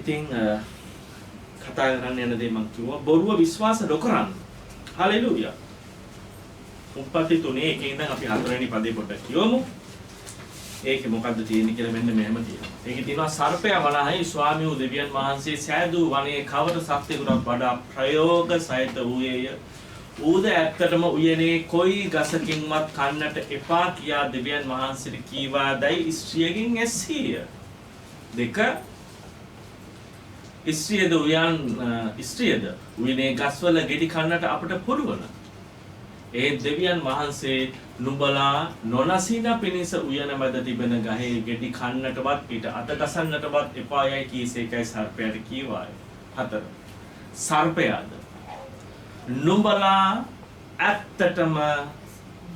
ඉතින් කතා කරන්න යන දේ මම කිව්වා බොරුව විශ්වාස නොකරන්න. හලෙලූයා. උපපති 3 එකේ ඉඳන් අපි 4 වෙනි පදේ පොඩ්ඩක් කියවමු. ඒකේ මොකද්ද තියෙන්නේ කියලා මෙන්න මෙහෙම තියෙනවා. ඒකේ තියෙනවා සර්පයා වනාහි ස්වාමී වූ දෙවියන් වහන්සේ සෑදූ වනයේ කවර සත්‍යයකට වඩා ප්‍රයෝග සහිත වූයේය. ඌද ඇත්තටම උයනේ කොයි ගසකින්වත් කන්නට එපා කියා දෙවියන් වහන්සේට කීවාදයි ස්ත්‍රියකින් ඇසීය. දෙක ස්ත්‍රියද උයනේ ගස්වල ගෙඩි කන්නට අපට පුළුවන්. ඒ දෙවියන් වහන්සේ නුඹලා නොනසින පිණිස උයන මැද තිබෙන ගහේ ගෙඩි කන්නටවත් පිට අත ගසන්නටවත් එපායයි කීසේකයි සර්පයාට කීවාය. 4 සර්පයාද නුඹලා ඇත්තටම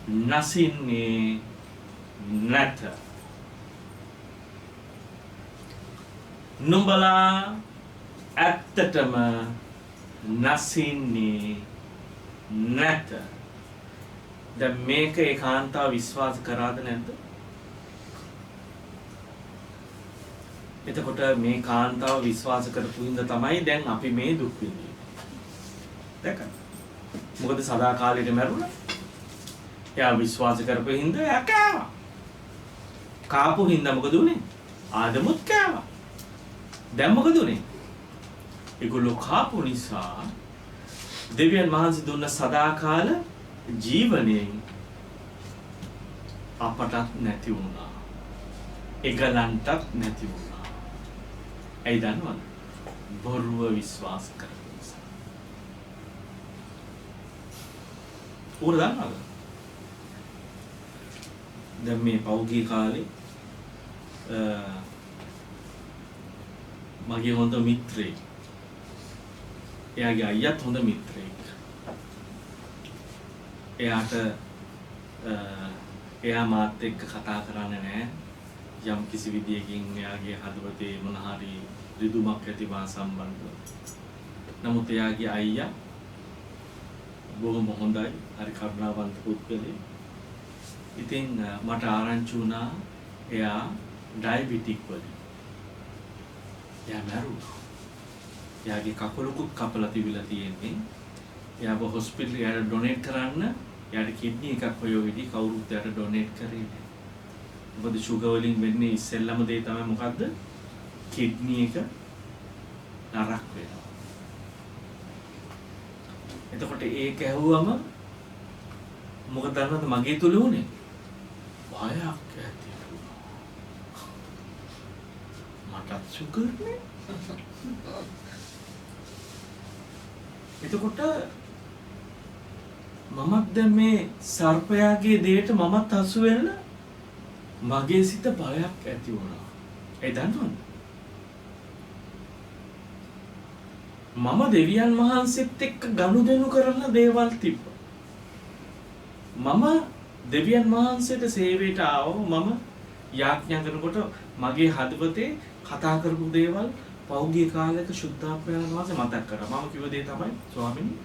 නසින්නේ නැත. නුඹලා ඇත්තටම නසින්නේ නැත. දැන් මේක ඒකාන්තව විශ්වාස කරාද නැද්ද? එතකොට මේ කාන්තාව විශ්වාස කරපු හින්දා තමයි දැන් අපි මේ දුක් විඳින්නේ. දැක්කද? මොකද සදාකාලෙට මැරුණා. එයා විශ්වාස කරපු හින්දා එයා කෑවා. කාපු හින්දා මොකද උනේ? ආදමුත් කෑවා. දැන් මොකද උනේ? ඒගොල්ලෝ කාපු නිසා දෙවියන් වහන්සේ දුන්න සදාකාල ජීවණයෙන් අපටත් නැති වුණා. ඒගලන්ටත් නැති වුණා. ඇයි දන්නවද? බොරුව විශ්වාස කරපු නිසා. උර දන්නවද? දැන් මේ පෞද්ගලික කාලේ මගේ හොඳ මිත්‍රයෙක්. එයාගේ අයියාත් හොඳ මිත්‍රයෙක්. එයා මාත් එක්ක කතා කරන්නේ නැහැ. යම් කිසි විදියකින් එයාගේ හදවතේ මොන හරි රිදුමක් ඇතිවා සම්බන්ධව. නමුත් එයාගේ අයියා බොහොම හොඳයි. හරි කරුණාවන්ත පුද්ගලයෙක්. ඉතින් මට ආරංචි වුණා එයා ඩයබටික් වලින්. එයා මැරුණා. එයාගේ කකුලකුත් කපලා තිබිලා තියෙන්නේ. එයාව හොස්පිටල් එයාට ඩොනේට් කරන්න එයාට කිඩ්නි එකක් හොයවෙදි කවුරුත් එයාට ඩොනේට් කරේ නැහැ. මොකද ෂුගර් වලින් වෙන්නේ ඉස්සෙල්ලම දේ තමයි මොකද්ද? කිඩ්නි එක නරක් වෙනවා. එතකොට ඒක ඇහුවම මොකද දන්නවද මගේ තුල උනේ? බයක් ඇති වුණා. මටත් ෂුගර් නේ. එතකොට මමත් දැන් මේ සර්පයාගේ දෙයට මමත් හසු වෙන්න මගේ සිත බයක් ඇති වුණා. ඒ දන්නවද? මම දෙවියන් වහන්සේත් එක්ක ගනුදෙනු කරන දේවල් තිබ්බා. මම දෙවියන් වහන්සේට සේවයට ආවම මම යාඥා කරනකොට මගේ හදවතේ කතා කරපු දේවල් පෞද්ගලික කාලයක සුද්ධාප්‍රයන් වහන්සේ මතක් කරා. මම කිව්ව දේ තමයි ස්වාමීනි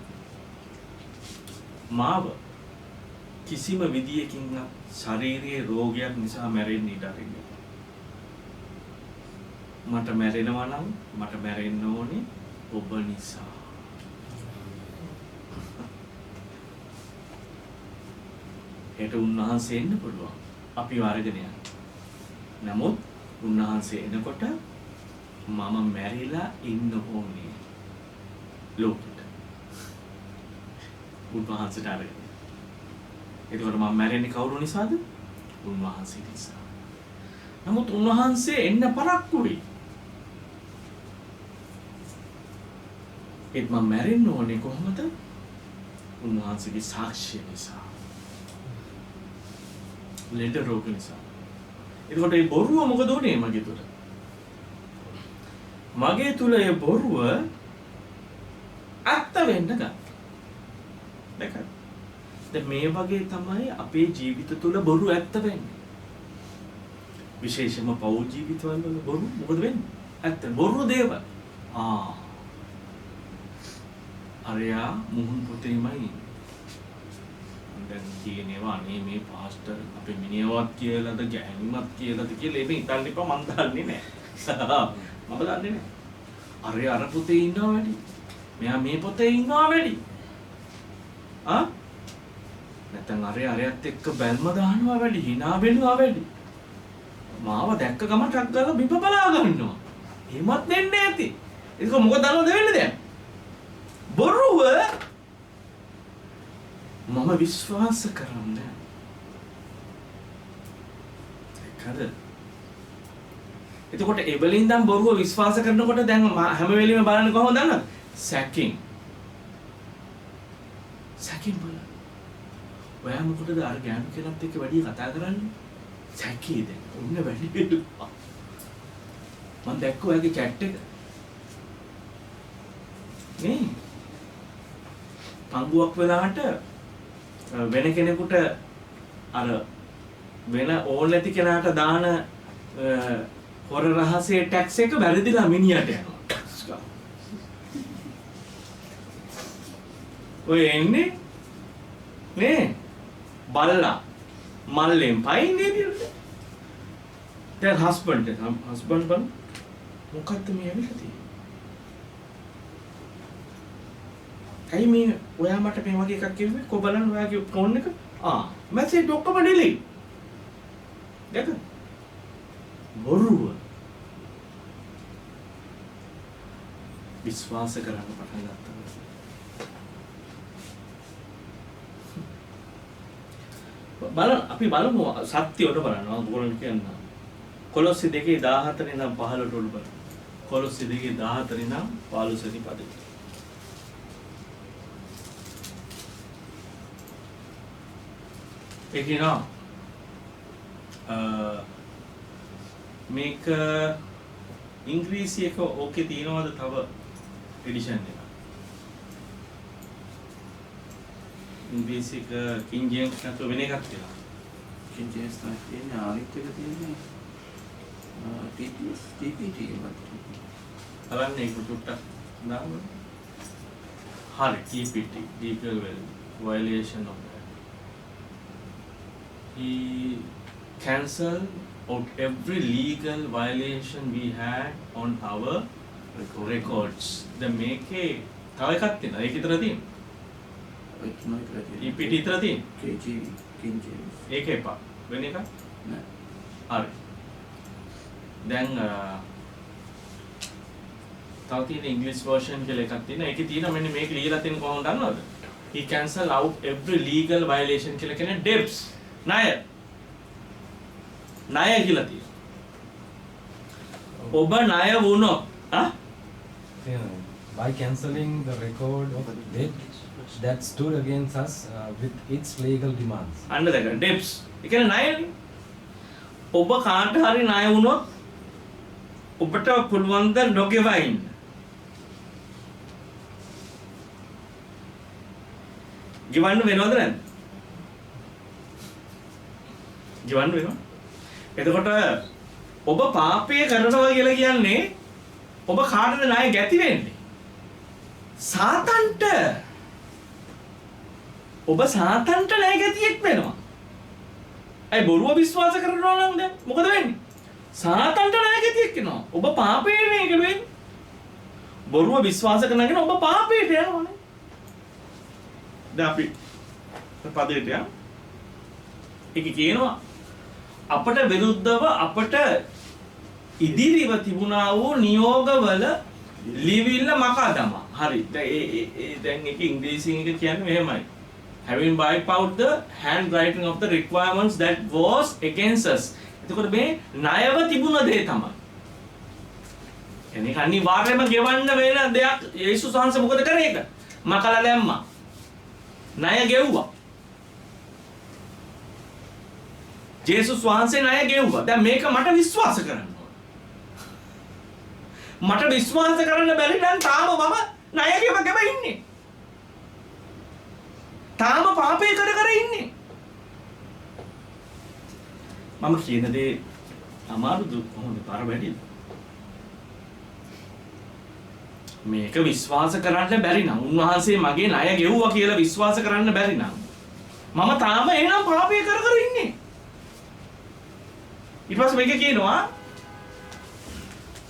මාව කිසිම විදියකින් ශාරීරික රෝගයක් නිසා මැරෙන්න ඉඩ අරින්නේ. මට මැරෙනවා නම් මට මැරෙන්න ඕනේ ඔබ නිසා. ඒට උන්වහන්සේ එන්න පුළුවන්. අපි වරගෙන යන්න. නමුත් උන්වහන්සේ එනකොට මම මැරිලා ඉන්න ඕනේ ලෝකෙට. උන්වහන්සේට අරගෙන. ඒකවල මම මැරෙන්නේ කවුරු නිසාද? උන්වහන්සේ නිසා. නමුත් උන්වහන්සේ එන්න පරක්කු වෙයි. ඒත් මම මැරෙන්න ඕනේ කොහොමද? උන්වහන්සේගේ සාක්ෂිය නිසා. ලෙඩ රෝග නිසා. ඒකට මේ බොරුව මොකද උනේ මගේ තුල? මගේ තුල ඒ බොරුව ඇත්ත වෙන්න ගත්තා. දැන් මේ වගේ තමයි අපේ ජීවිත තුල බොරු ඇත්ත වෙන්නේ. විශේෂයෙන්ම පෞල් ජීවිතවල බොරු මොකද වෙන්නේ? ඇත්ත බොරු දේවල්. අරයා මුහුන් පුතේමයි. දැන් කියනවා අනේ මේ පාස්ටර් අපේ මිනිහවත් කියලාද ගැහණිමත් කියලාද කියලා එමේ හිතන්න එපා මම දන්නේ නැහැ. මම දන්නේ නැහැ. අර පොතේ ඉන්නවා වැඩි. මෙයා මේ පොතේ ඉන්නවා වැඩි. නැත්නම් අරයත් එක්ක බැල්ම දානවා වැඩි, hina වෙනවා වැඩි. මාව දැක්ක ගමන් ටක් ගාලා බිම බලා ගන්නවා. එහෙමත් වෙන්නේ නැති. ඒක මොකද දන්නවද වෙන්නේ දැන්? බොරුව මම විශ්වාස කරන්නේ. ඒකද? එතකොට එවලින් දැන් බොරුව විශ්වාස කරනකොට දැන් හැම වෙලෙම බලන්නේ කොහොමද දන්නවද? සැකින් බලන්න. ඔයා මොකටද අර ගෑනු කෙනත් එක්ක වැඩි කතා කරන්නේ? සැකේද? ඔන්න වැඩි වෙලා. මම දැක්ක ඔයාගේ chat එක. නේ? පංගුවක් වෙලාට වෙන කෙනෙකුට අර වෙන ඕන නැති කෙනාට දාන හොර රහසේ ටැක්ස් එක වැරදිලා මිනිහට යනවා. ඔය එන්නේ නේ බල්ලා මල්ලෙන් පයින්නේ නේද? දැන් හස්බන්ඩ් බන් මොකක්ද මේ ඇවිල්ලා තියෙන්නේ? ඇයි මේ ඔයා මට මේ වගේ එකක් කිව්වේ? කො බලන්න ඔයාගේ ෆෝන් එක. මැසේජ් ඔක්කොම ඩිලීට්. දැක බොරුව විශ්වාස කරන්න පටන් ගත්තා. අපි බලමු සත්‍යයට බලනවා ඕගොල්ලෝ කියනවා. කොලොස්සි 2:14 ඉඳන් 15ට උඩ බලන්න. කොලොස්සි 2:14 ඉඳන් 15 වෙනි පදේ. ඒකිනා මේක ඉංග්‍රීසි එක ඕකේ තියෙනවද තව එඩිෂන් එක? ඉංග්‍රීසි එක කින් ජේම්ස් නැතුව වෙන එකක් තියෙනවා. කින් ජේම්ස් තමයි තියෙන්නේ. අනිත් එක තියෙන්නේ TPT එකක්. බලන්න ඒක චුට්ටක් දාන්න. හරි TPT legal violation of that. He cancelled out every legal violation we had on our records. දැන් මේකේ තව එකක් තියෙනවා. ඒක විතර තියෙනවා. EPT විතර තියෙනවා. KG King James. ඒක එපා. වෙන එකක් නෑ. හරි. දැන් තව තියෙන English version කියලා එකක් තියෙනවා. ඒකේ තියෙනවා මෙන්න මේක ලියලා තියෙන කොහොමද දන්නවද? He cancelled out every legal violation කියලා කියන්නේ debts. ණය කියලා තියෙනවා. ඔබ ණය වුණොත් by cancelling the record of debt that stood against us with its legal demands. අන්න දැක debts. ඒ කියන්නේ ණයනේ. ඔබ කාට හරි ණය වුණොත් ඔබට පුළුවන් ද නොගෙවයින්. ගෙවන්න වෙනවද නැද්ද? ගෙවන්න වෙනවා. එතකොට ඔබ පාපය කරනවා කියලා කියන්නේ ඔබ කාටද ණය ගැති වෙන්නේ? සාතන්ට. ඔබ සාතන්ට ණය ගැතියෙක් වෙනවා. අයි බොරුව විශ්වාස කරනවා නම් දැන් මොකද වෙන්නේ? සාතන්ට ණය ගැතියෙක් වෙනවා. ඔබ පාපේ මේක වෙන්නේ. බොරුව විශ්වාස කරනගෙන ඔබ පාපයට යනවානේ. දැන් අපි පදයට යමු. ඒක කියනවා අපට විරුද්ධව අපට ඉදිරිව තිබුණා වූ නියෝගවල ලිවිල්ල මකා දමා. හරි. දැන් ඒක ඉංග්‍රීසියෙන් එක කියන්නේ මෙහෙමයි. Having wiped out the handwriting of the requirements that was against us. එතකොට මේ ණයව තිබුණ දේ තමයි. එන්නේ අනිවාර්යයෙන්ම ගෙවන්න වෙන දෙයක්. යේසුස් වහන්සේ මොකද කරේ ඒක? මකලා දැම්මා. ණය ගෙව්වා. ජේසුස් වහන්සේ ණය ගෙව්වා. දැන් මේක මට විශ්වාස කරන්න ඕන. මට විශ්වාස කරන්න බැරි නම් තාම මම ණය ගෙව ඉන්නේ. තාම පාපේ කර ඉන්නේ. මම කියන දේ අමාරුද කොහොමද පාර වැඩිද? මේක විශ්වාස කරන්න බැරි නම් උන්වහන්සේ මගේ ණය ගෙව්වා කියලා විශ්වාස කරන්න බැරි නම් මම තාම එහෙනම් පාපේ කර ඉන්නේ. ඊට පස්සේ මේක කියනවා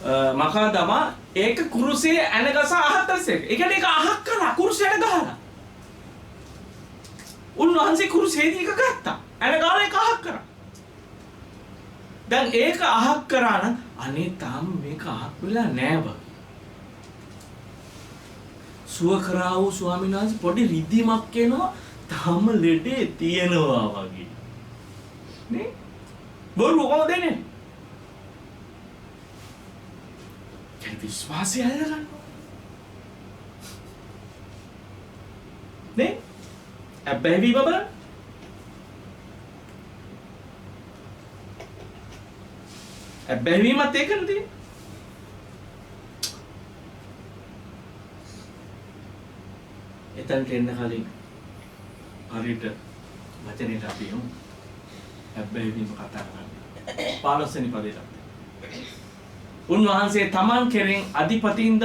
මකා දමා ඒක කුරුසේ ඇනගස අහත්තසේ. ඒ කියන්නේ ඒක අහක් කරා කුරුසේ ඇන ගහලා. උන්වහන්සේ කුරුසේදී එක ගත්තා. ඇන ගාලා ඒක අහක් කරා. දැන් ඒක අහක් කරා නම් අනේ තාම මේක අහක් වෙලා නෑ බං. සුව කරා වූ ස්වාමීන් වහන්සේ පොඩි රිදීමක් එනවා තාම ලෙඩේ තියෙනවා වගේ. නේ? බොරු කොහොමද දෙන්නේ? ඒ විශ්වාසය අල්ලගන්න. නේ? අබ්බැහි බබල. අබ්බැහිමත් ඒකනේ තියෙන්නේ. එතනට එන්න කලින් හරියට වචනේට අපි යමු. අබ්බැහිම කතා කරන්නේ. 15 වෙනි පදයට. උන්වහන්සේ තමන් කෙරෙන් අධිපතින්ද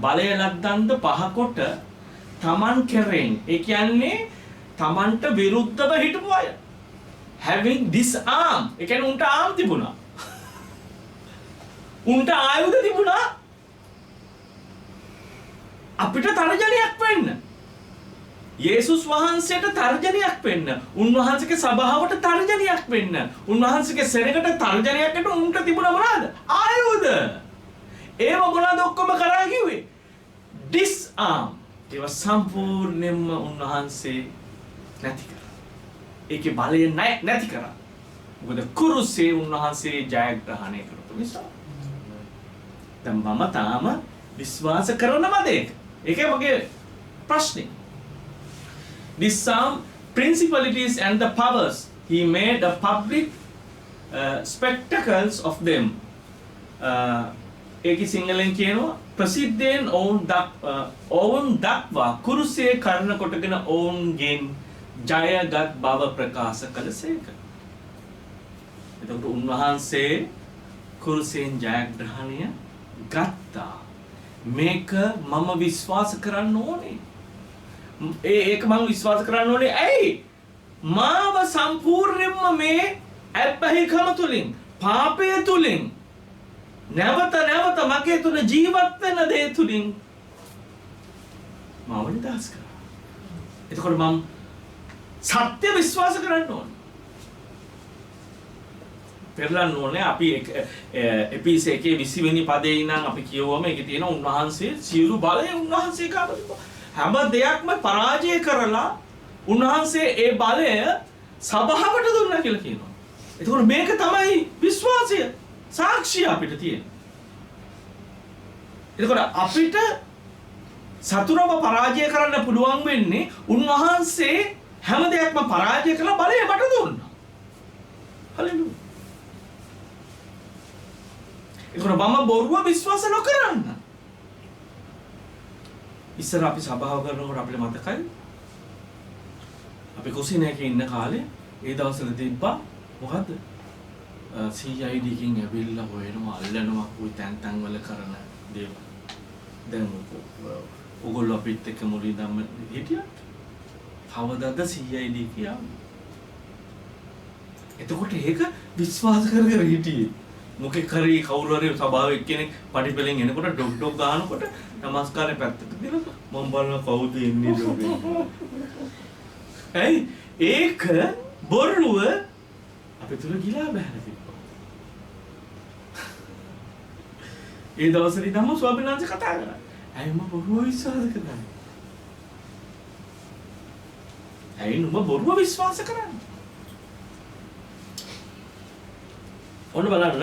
බලය ලද්දන්ද පහකොට තමන් කෙරෙන් ඒ කියන්නේ තමන්ට විරුද්ධව හිටපු අය having this arm ඒ කියන්නේ උන්ට ආම් තිබුණා උන්ට ආයුධ තිබුණා අපිට තර්ජනයක් වෙන්න යේසුස් වහන්සේට තර්ජනයක් වෙන්න උන්වහන්සේගේ සභාවට තර්ජනයක් වෙන්න උන්වහන්සේගේ සෙනඟට තර්ජනයකට උන්ට තිබුණා මොනවාද ආයුධ ඒව මොනවාද ඔක්කොම කරා කිව්වේ disarm ඒව සම්පූර්ණයෙන්ම උන්වහන්සේ නැති කරා ඒකේ බලය නැති කරා මොකද කුරුසේ උන්වහන්සේ ජයග්‍රහණය කරපු නිසා දැන් මම තාම විශ්වාස කරනවද ඒකේ මගේ ප්‍රශ්නේ disarm principalities and the powers. He made a public spectacles of them. ඒකි සිංහලෙන් කියනවා ප්‍රසිද්ධයෙන් ඔවුන් දක්වා කුරුසේ කරන කොටගෙන ඔවුන්ගෙන් ජයගත් බව ප්‍රකාශ කළසේක. එතකොට උන්වහන්සේ කුරුසෙන් ජයග්‍රහණය ගත්තා. මේක මම විශ්වාස කරන්න ඕනේ. ඒක මම විශ්වාස කරන්න ඕනේ ඇයි මාව සම්පූර්ණයෙන්ම මේ අබ්බැහිකම තුලින් පාපය තුලින් නැවත මගේ තුල ජීවත් වෙන දේ තුලින් මාව නිදහස් කරා. එතකොට මම සත්‍ය විශ්වාස කරන්න ඕනේ. පෙරලන්න ඕනේ අපි එපිස 1:20 වෙනි පදේ ඉඳන් අපි කියවුවම ඒකේ තියෙන උන්වහන්සේ සියලු බලය උන්වහන්සේ කාට තිබ්බා. හැම දෙයක්ම පරාජය කරලා උන්වහන්සේ ඒ බලය සභාවට දුන්නා කියලා කියනවා. එතකොට මේක තමයි විශ්වාසය. සාක්ෂිය අපිට තියෙන. එතකොට අපිට සතුරව පරාජය කරන්න පුළුවන් වෙන්නේ උන්වහන්සේ හැම දෙයක්ම පරාජය කරලා බලය මට දුන්නා. හලෙලුයා. එතකොට මම බොරුව විශ්වාස නොකරන්න. ඉස්සර අපි සභාව කරනකොට අපිට මතකයි අපි කුසිනේක ඉන්න කාලේ ඒ දවස්වල තිබ්බා මොකද්ද CID එකකින් ඇවිල්ලා හොයනවා අල්ලනවා કોઈ තැන් වල කරන දේවල් දැන් ඔයගොල්ලෝ අපිත් එක්ක මුලින් ධම්ම හිටියා කවදාද CID කියා එතකොට ඒක විශ්වාස කර හිටියේ මොකේ කරේ කවුරු හරි සභාවේ එක්කෙනෙක් පඩිපෙලෙන් එනකොට ඩොක් ගන්නකොට නමස්කාරය පැත්තට දාලා මම බලන කවුද ඉන්නේ ලෝකේ. ඒක බොරුව අපි තුල ගිලා බහැලා තිබ්බා. ඒ දවස්වලදී නම් ස්වාමීන් වහන්සේ කතා කරා. ඇයි මම බොරුව විශ්වාස කරන්නේ? ඇයි නුඹ බොරුව විශ්වාස කරන්නේ? ඔන්න බලන්න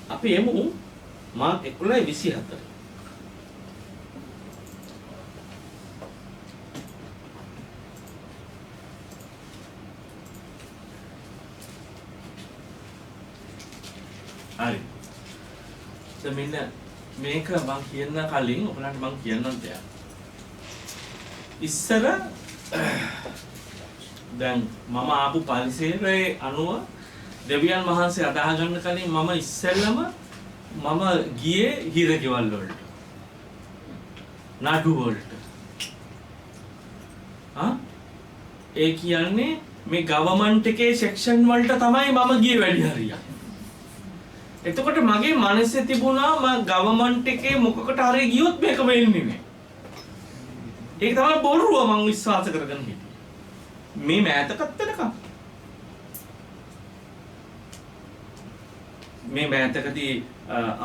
අපි එමු මාර්ක් 11:27 හරි දැන් මෙන්න මේක මම කියන්න කලින් ඔයාලට මම කියන්නම් දෙයක් ඉස්සර දැන් මම ආපු පරිසරයේ අනුව දෙවියන් වහන්සේ අදාහ ගන්න කලින් මම ඉස්සෙල්ලම මම ගියේ හිරගෙවල් වලට නඩු වලට ඒ කියන්නේ මේ ගවර්න්මන්ට් එකේ සෙක්ෂන් වලට තමයි මම ගියේ වැඩි හරියක්. එතකොට මගේ මනසේ තිබුණා මම ගවර්න්මන්ට් එකේ මොකකට හරි ගියොත් මේක වෙන්නේ නැහැ. ඒක තමයි බොරුව මම විශ්වාස කරගෙන හිටියේ. මේ මෑතකත් වෙනකම්. මේ මෑතකදී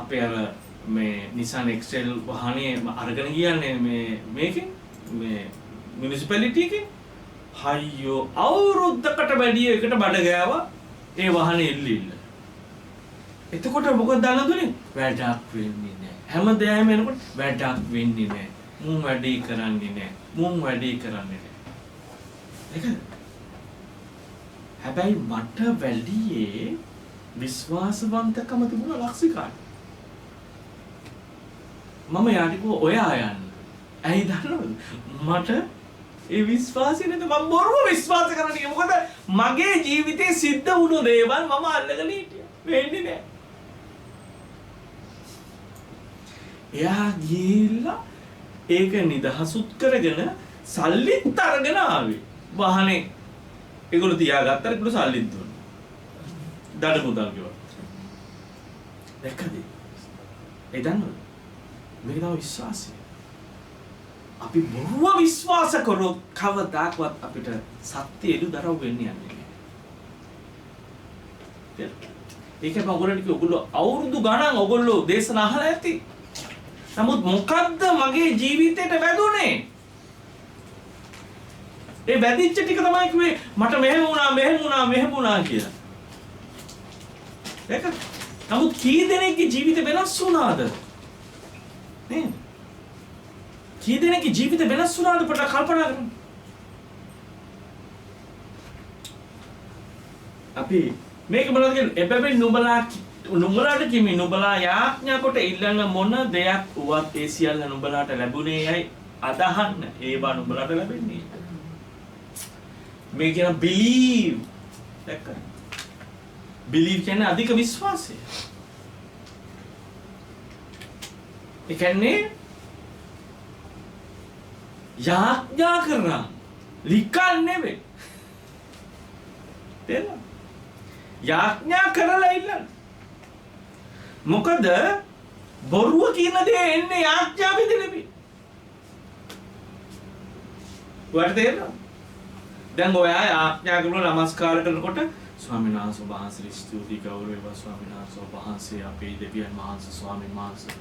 අපේ අර මේ Nissan X-Trail වාහනේ අරගෙන ගියන්නේ මේකෙන් මේ මියුනිසිපැලිටි එකෙන්. අයියෝ අවුරුද්දකට වැඩි එකට බඩ ගෑවා ඒ වාහනේ එල්ලිල්ල. එතකොට මොකද දන්නදුනේ? වැඩක් වෙන්නේ නැහැ. හැමදේම එනකොට වැඩක් වෙන්නේ නැහැ. මුන් වැඩේ කරන්නේ නැහැ. මුන් වැඩේ කරන්නේ නැහැ. ඒක හැබැයි මට වැඩියේ විශ්වාසවන්තකම තිබුණා ලක්ෂිකාට. මම යාට කිව්වා ඔයා යන්න. ඇයි දන්නවද? මට ඒ විශ්වාසය නැත මම බොරුව විශ්වාස කරන්නේ. මොකද මගේ ජීවිතේ සිද්ධ වුණු දේවල් මම අල්ලගෙන හිටියා. වෙන්නේ නැහැ. එයා ගිහිල්ලා ඒක නිදහසුත් කරගෙන සල්ලිත් අරගෙන ආවේ. වාහනේ ඒගොල්ලෝ තියාගත්තට ඒගොල්ලෝ සල්ලිත් දුන්නා. දඩ මුදල් ගෙවුවා. දැක්කද? ඒ දන්නවද? මේක තමයි විශ්වාසය. අපි බොරුව විශ්වාස කරොත් කවදාකවත් අපිට සත්‍ය එළුදරව් වෙන්නේ නැහැ. ඒකම ඔයගොල්ලන්ට කිව්ව ඔයගොල්ලෝ අවුරුදු ගණන් ඔයගොල්ලෝ දේශනා අහලා ඇති. නමුත් මොකද්ද මගේ ජීවිතේට වැදුනේ? ඒ වැදිච්ච ටික තමයි කිව්වේ මට මෙහෙම වුණා කියලා. ඒක නමුත් කී දෙනෙක්ගේ ජීවිත වෙනස් වුණාද? නේ? කී දෙනෙක්ගේ ජීවිත වෙනස් වුණාද පොඩ්ඩක් කල්පනා කරන්න. අපි මේක බලන්න කියන්නේ එබැවින් නුඹලාට කිමි නුඹලා යාඥා කොට ඉල්ලන මොන දෙයක් වුවත් ඒ සියල්ල නුඹලාට ලැබුණේ යයි අදහන්න. ඒවා නුඹලාට ලැබෙන්නේ. මේ කියන believe දැක්කද? believe කියන්නේ අධික විශ්වාසය. ඒ කියන්නේ යාඥා කරනවා ලිකන් නෙවෙයි. තේරෙනවද? යාඥා කරලා ඉල්ලන්න. මොකද බොරුව කියන දේ එන්නේ යාඥා විදිහට. ඔයාලට තේරෙනවද? දැන් ඔයා යාඥා කරලා නමස්කාර කරනකොට ස්වාමීන් වහන්සේ වහන්සේ ස්තුති ගෞරවය ස්වාමීන් වහන්සේ වහන්සේ අපේ දෙවියන් වහන්සේ ස්වාමීන් වහන්සේ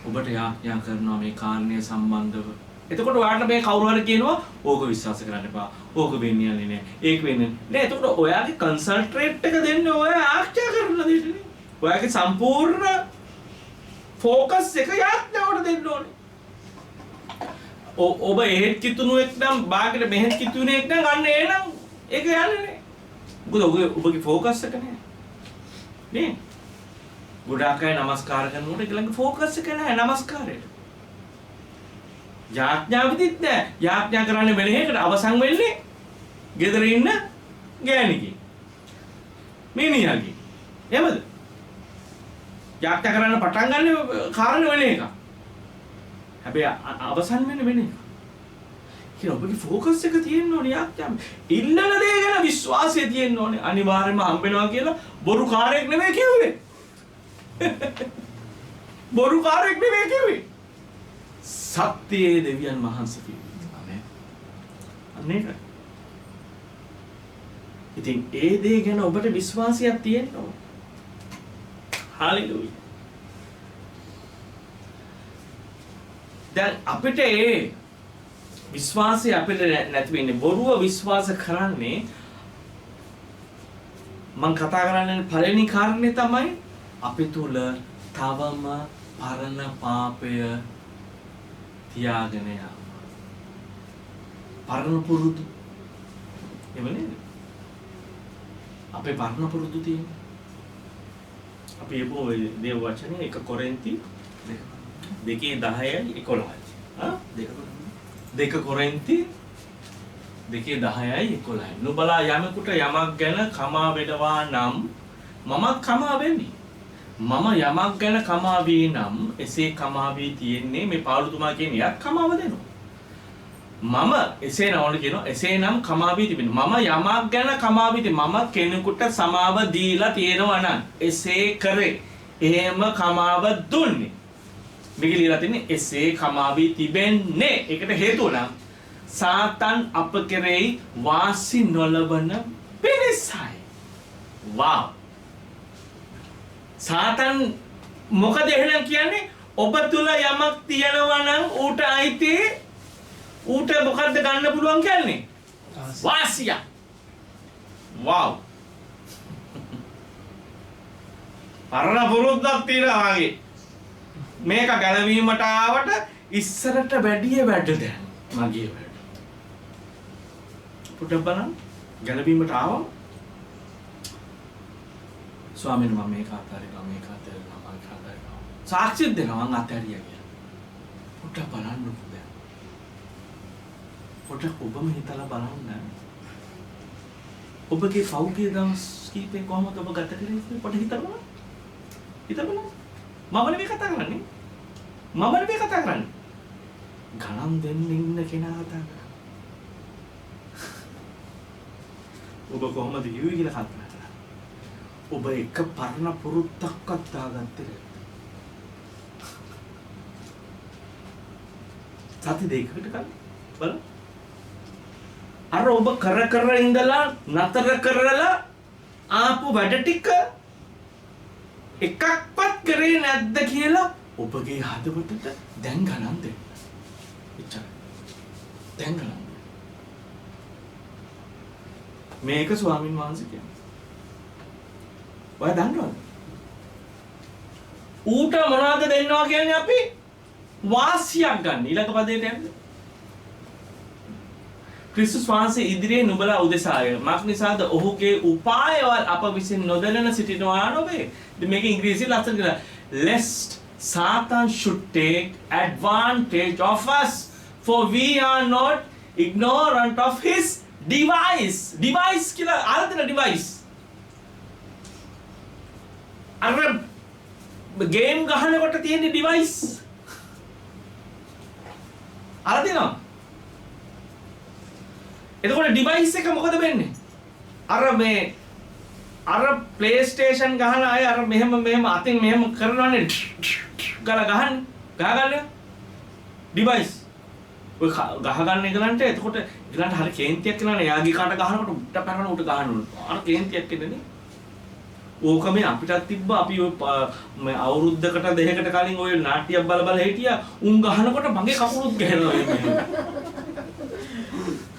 ඔබට යාඥා කරනවා මේ කාරණය සම්බන්ධව. එතකොට ඔයාලට මේ කවුරු හරි කියනවා ඕක විශ්වාස කරන්න එපා. ඕක වෙන්නේ නැහැ. ඒක වෙන්නේ නෑ. එතකොට ඔයාගේ කන්සන්ට්‍රේට් එක දෙන්නේ ඔයා යාඥා කරන දෙයටනේ. ඔයාගේ සම්පූර්ණ ફોකස් එක යාඥාවට දෙන්න ඕනේ. ඔබ එහෙත් කිතුණුවෙක් නම් බාගෙට මෙහෙත් කිතුණුවෙක් නම් ගන්න එනම් ඒක යන්නේ නෑ. මොකද ඔබගේ ફોකස් එක නෑ. නේ? ගොඩාක් අය නමස්කාර කරනකොට ඒගොල්ලන්ගේ ફોකස් එක නෑ නමස්කාරයට. යාඥාවෙදිත් නෑ. යාඥා කරන්නේ වෙන එකකට අවසන් වෙන්නේ ගෙදර ඉන්න ගෑණිකේ. මිනිහාගේ. එහෙමද? යාඥා කරන්න පටන් ගන්න කාරණේ වෙන එක. හැබැයි අවසන් වෙන්නේ වෙන එක. කියන ඔබගේ ફોකස් එක තියෙන්න ඕනේ යාඥා. ඉල්ලන දේ ගැන විශ්වාසය තියෙන්න ඕනේ. අනිවාර්යයෙන්ම හම්බෙනවා කියලා බොරු කාර්යයක් නෙමෙයි කිව්වේ. බොරු කාර්යයක් නෙමෙයි කිව්වේ. සත්‍යයේ දෙවියන් වහන්සේ කිව්වේ. ආමේන්. අනේක. ඉතින් ඒ දේ ගැන ඔබට විශ්වාසයක් තියෙන්න ඕන. හාලෙලූයා. දැන් අපිට ඒ විශ්වාසය අපිට නැති වෙන්නේ බොරුව විශ්වාස කරන්නේ මම කතා කරන්නේ පළවෙනි කාරණේ තමයි අපි තුල තවම පරණ පාපය තියාගෙන යාම. පරණ පුරුදු. එවනේ. අපේ පරණ පුරුදු තියෙන්නේ. අපි ඒකෝ දේව වචනේ 1 කොරින්ති 2:10යි 11යි. හා 2 කොරින්ති 2:10යි 11යි. නුඹලා යමෙකුට යමක් ගැන කමා වෙනවා නම් මමත් කමා වෙමි. මම යමක් ගැන කමා වී නම් එසේ කමා වී තියෙන්නේ මේ පාවුලතුමා කියන්නේ යක් කමාව දෙනවා. මම එසේනම් කියනවා එසේනම් කමාවී තිබෙනවා. මම යමක් ගැන කමාවී තිබෙනවා. මම කෙනෙකුට සමාව දීලා තියෙනවා නම් එසේ කරේ. එහෙම කමාව දුන්නේ. මේක ලියලා තින්නේ එසේ කමාවී තිබෙන්නේ. ඒකට හේතුව නම් සාතන් අප කෙරෙහි වාසි නොලබන පිණිසයි. වාව්. සාතන් මොකද එහෙනම් කියන්නේ? ඔබ තුල යමක් තියෙනවා නම් ඌට අයිති ඌට මොකද්ද ගන්න පුළුවන් කියන්නේ? වාසිය. වාව්. පරණ පුරුද්දක් තියෙනවා වගේ. මේක ගැලවීමට ආවට ඉස්සරට වැඩිය වැඩ දැන් මගේ වැඩ. පුටක් බලන්න ගැලවීමට ආවම ස්වාමීන් වහන්සේ මේක අතාරිනවා මේක අතාරිනවා මේක අතාරිනවා. සාක්ෂියක් දෙනවා මං අතාරියා කියලා. පුටක් බලන්න දැන්. පුටක් ඔබම හිතලා බලන්න. ඔබගේ පෞද්ගලික දවස් කීපේ කොහොමද ඔබ ගත කරේ පොඩ හිතලා බලන්න. හිතලා බලන්න. මම නෙමෙයි කතා කරන්නේ. මම නෙමෙයි කතා කරන්නේ. ගණන් දෙන්න ඉන්න කෙනා කතා කරන්නේ. ඔබ කොහොමද කිව්වේ කියලා කල්පනා කරා. ඔබ එක පරණ පුරුද්දක්වත් දාගත්තේ නැද්ද? සති දෙකකට කලින් බලන්න. අර ඔබ කර ඉඳලා නතර කරලා ආපු වැඩ ටික එකක්වත් කරේ නැද්ද කියලා ඔබගේ හදවතට දැන් ගණන් දෙන්න. එච්චරයි. දැන් ගණන් දෙන්න. මේක ස්වාමින් වහන්සේ කියන්නේ. ඔයා දන්නවද? ඌට මොනවද දෙන්නවා කියන්නේ අපි වාසියක් ගන්න. ඊළඟ පදයට යන්නේ. ක්‍රිස්තුස් වහන්සේ ඉදිරියේ නුඹලා උදෙසාය. මක් නිසාද ඔහුගේ උපායවල් අප විසින් නොදැන සිටිනවා නොවේ. මේක ඉංග්‍රීසියෙන් ලස්සන කියලා. Lest Satan should take advantage of us, for we are not ignorant of his device. Device කියලා අරගෙන device. අර ගේම් ගහනකොට තියෙන device. අරදිනවා. එතකොට device එක මොකද වෙන්නේ? අර PlayStation ගහන අය අර මෙහෙම අතින් මෙහෙම කරනවානේ ගාලා ගහන්නේ device. ඔය ගහ ගන්න එකලන්ට එතකොට ඊළඟට හරි කේන්තියක් කරනවා එයාගේ කාට ගහනකොට උට පැනන උට ගහන්න ඕන. අර කේන්තියක් එන්නේ. ඕක මේ අපිටත් තිබ්බ අපි ඔය අවුරුද්දකට දෙකකට කලින් ඔය නාට්‍යයක් බල හිටියා උන් ගහනකොට මගේ කකුලුත් ගහනවා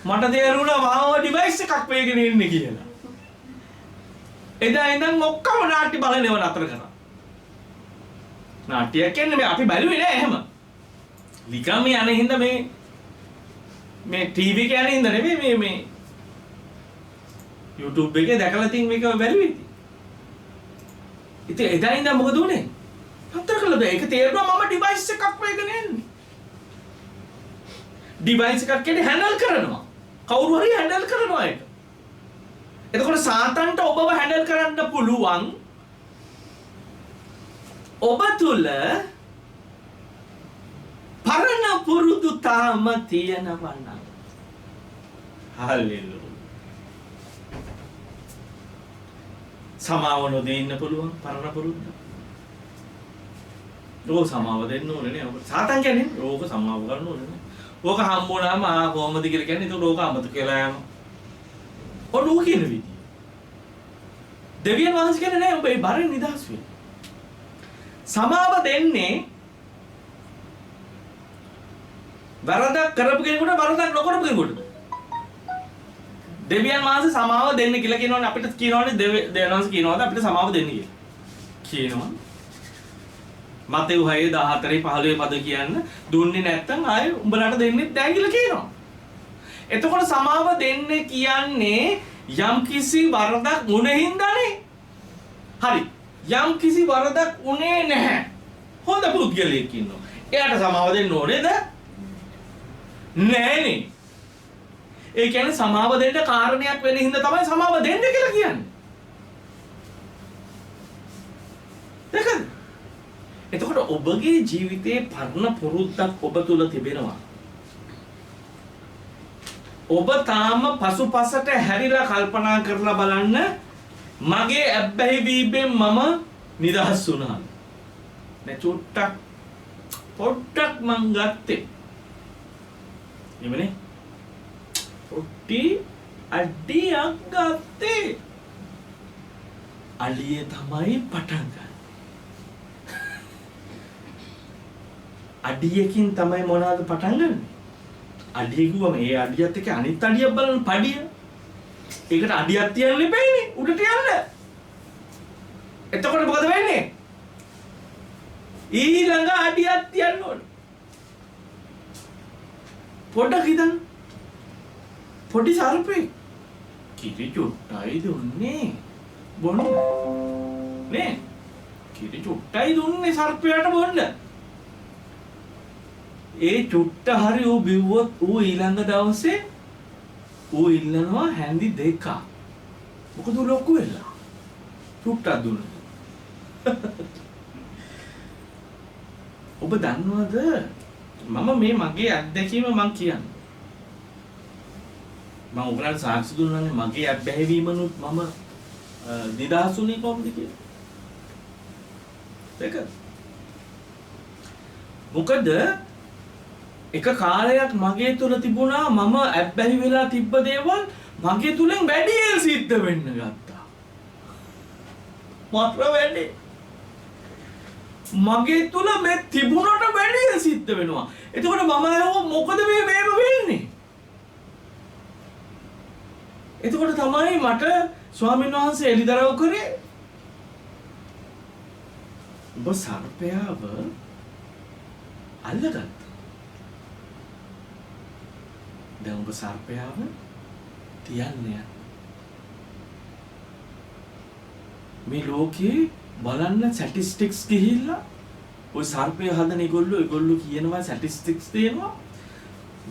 මට තේරුණා මාව ඩිවයිස් එකක් වේගෙන ඉන්නේ කියලා. එදා ඉඳන් ඔක්කොම නාට්‍ය බලනව නතර කරා. නාට්‍යයක් කියන්නේ මේ අපි බැලුවේ නෑ එහෙම. නිකම් මේ අනේ හින්දා මේ ටීවී එකේ යන හින්දා නෙමෙයි මේ YouTube එකේ දැකලා තින් මේක බැලුවේ. ඉතින් එදා ඉඳන් මොකද උනේ? නතර කළාද? ඒක තේරුණා මම ඩිවයිස් එකක් වේගෙන එන්නේ. ඩිවයිස් එකක් කියන්නේ හැන්ඩල් කරනවා. කවුරු හරි හැන්ඩල් කරනවා ඒක. එතකොට සාතන්ට ඔබව හැන්ඩල් කරන්න පුළුවන් ඔබ තුල පරණ පුරුදු තාම තියෙනවා නම්. හල්ලෙලුයා. සමාව නොදී ඉන්න පුළුවන් පරණ පුරුද්ද. ඕක සමාව දෙන්න ඕනේ නේ. ඔබ සාතන් කියන්නේ ඕක සමාව ගන්න ඕනේ නේ. ඕක හම්බුනාම කොහොමද කියලා කියන්නේ. ඒක ඕක අමතක කියලා යනවා. ඔනෝ කියන විදිය. දෙවියන් වහන්සේ කියන්නේ නෑ ඔබ ඒ බරෙන් නිදහස් වෙන්න. සමාව දෙන්නේ වරදක් කරපු කෙනෙකුට වරදක් නොකරපු කෙනෙකුට. දෙවියන් වහන්සේ සමාව දෙන්න කියලා කියනවනේ අපිට කියනවනේ දෙවියන් වහන්සේ කියනවාද අපිට සමාව දෙන්න කියලා. කියනවා. මතෙව් 6:14 15 පද කියන්න දුන්නේ නැත්නම් ආයේ උඹලට දෙන්නේ නැහැ කියලා කියනවා. එතකොට සමාව දෙන්නේ කියන්නේ යම් කිසි වරදක් උනේ හින්දානේ. හරි. යම් කිසි වරදක් උනේ නැහැ. හොඳ පුද්ගලයෙක් ඉන්නවා. එයාට සමාව දෙන්න ඕනේද? නෑනේ. ඒ කියන්නේ සමාව දෙන්න කාරණයක් වෙන හින්දා තමයි සමාව දෙන්න කියලා කියන්නේ. දැකද? එතකොට ඔබගේ ජීවිතේ පරණ පුරුද්දක් ඔබ තුල තිබෙනවා. ඔබ තාම පසුපසට හැරිලා කල්පනා කරලා බලන්න මගේ ඇබ්බැහි වීමෙන් මම නිදහස් වුණා. නේ චුට්ටක් පොට්ටක් මං ගත්තේ. නෙමෙයි. පොට්ටි අඩියක් ගත්තේ. අලියේ තමයි පටන් ගන්න. අඩියකින් තමයි මොනවාද පටන් ගන්න? අඩිය කිව්වම ඒ අඩියත් එක්ක අනිත් අඩියක් බලන්න පඩිය. ඒකට අඩියක් තියන්න එපෑනේ උඩට යන්න. එතකොට මොකද වෙන්නේ? ඊළඟ අඩියක් තියන්න ඕන. පොඩක් හිතන්න. පොඩි සර්පේ කිරි චුට්ටයි දුන්නේ බොන්න. නේ? කිරි චුට්ටයි දුන්නේ සර්පයාට බොන්න. ඒ චුට්ට හරි ඌ බිව්වොත් ඌ ඊළඟ දවසේ ඌ ඉල්ලනවා හැන්දි දෙකක්. මොකද ඌ ලොකු වෙලා. චුට්ටක් දුන්නා. ඔබ දන්නවද මම මේ මගේ අත්දැකීම මං කියන්නේ. මම උගලන්ට සාක්ෂි දුන්නානේ මගේ අත්බැහැ වීමනුත් මම නිදහසුනේ කොහොමද කියලා. ඒක මොකද එක කාලයක් මගේ තුල තිබුණා මම ඇබ්බැහි වෙලා තිබ්බ දේවල් මගේ තුලින් වැඩි සිද්ධ වෙන්න ගත්තා. මාත්‍ර වැඩි. මගේ තුල මේ තිබුණට වැඩි සිද්ධ වෙනවා. එතකොට මම අහුව මොකද මේ මේව වෙන්නේ? එතකොට තමයි මට ස්වාමීන් වහන්සේ එළිදරව් කරේ ඔබ සර්පයාව අල්ලගත්තා. දැන් ඔබ සර්පයාව තියන්නේ මේ ලෝකේ බලන්න ස්ටැටිස්ටික්ස් ගිහිල්ලා ඔය සර්පය හදන ඒගොල්ලෝ කියනවා ස්ටැටිස්ටික්ස් දෙනවා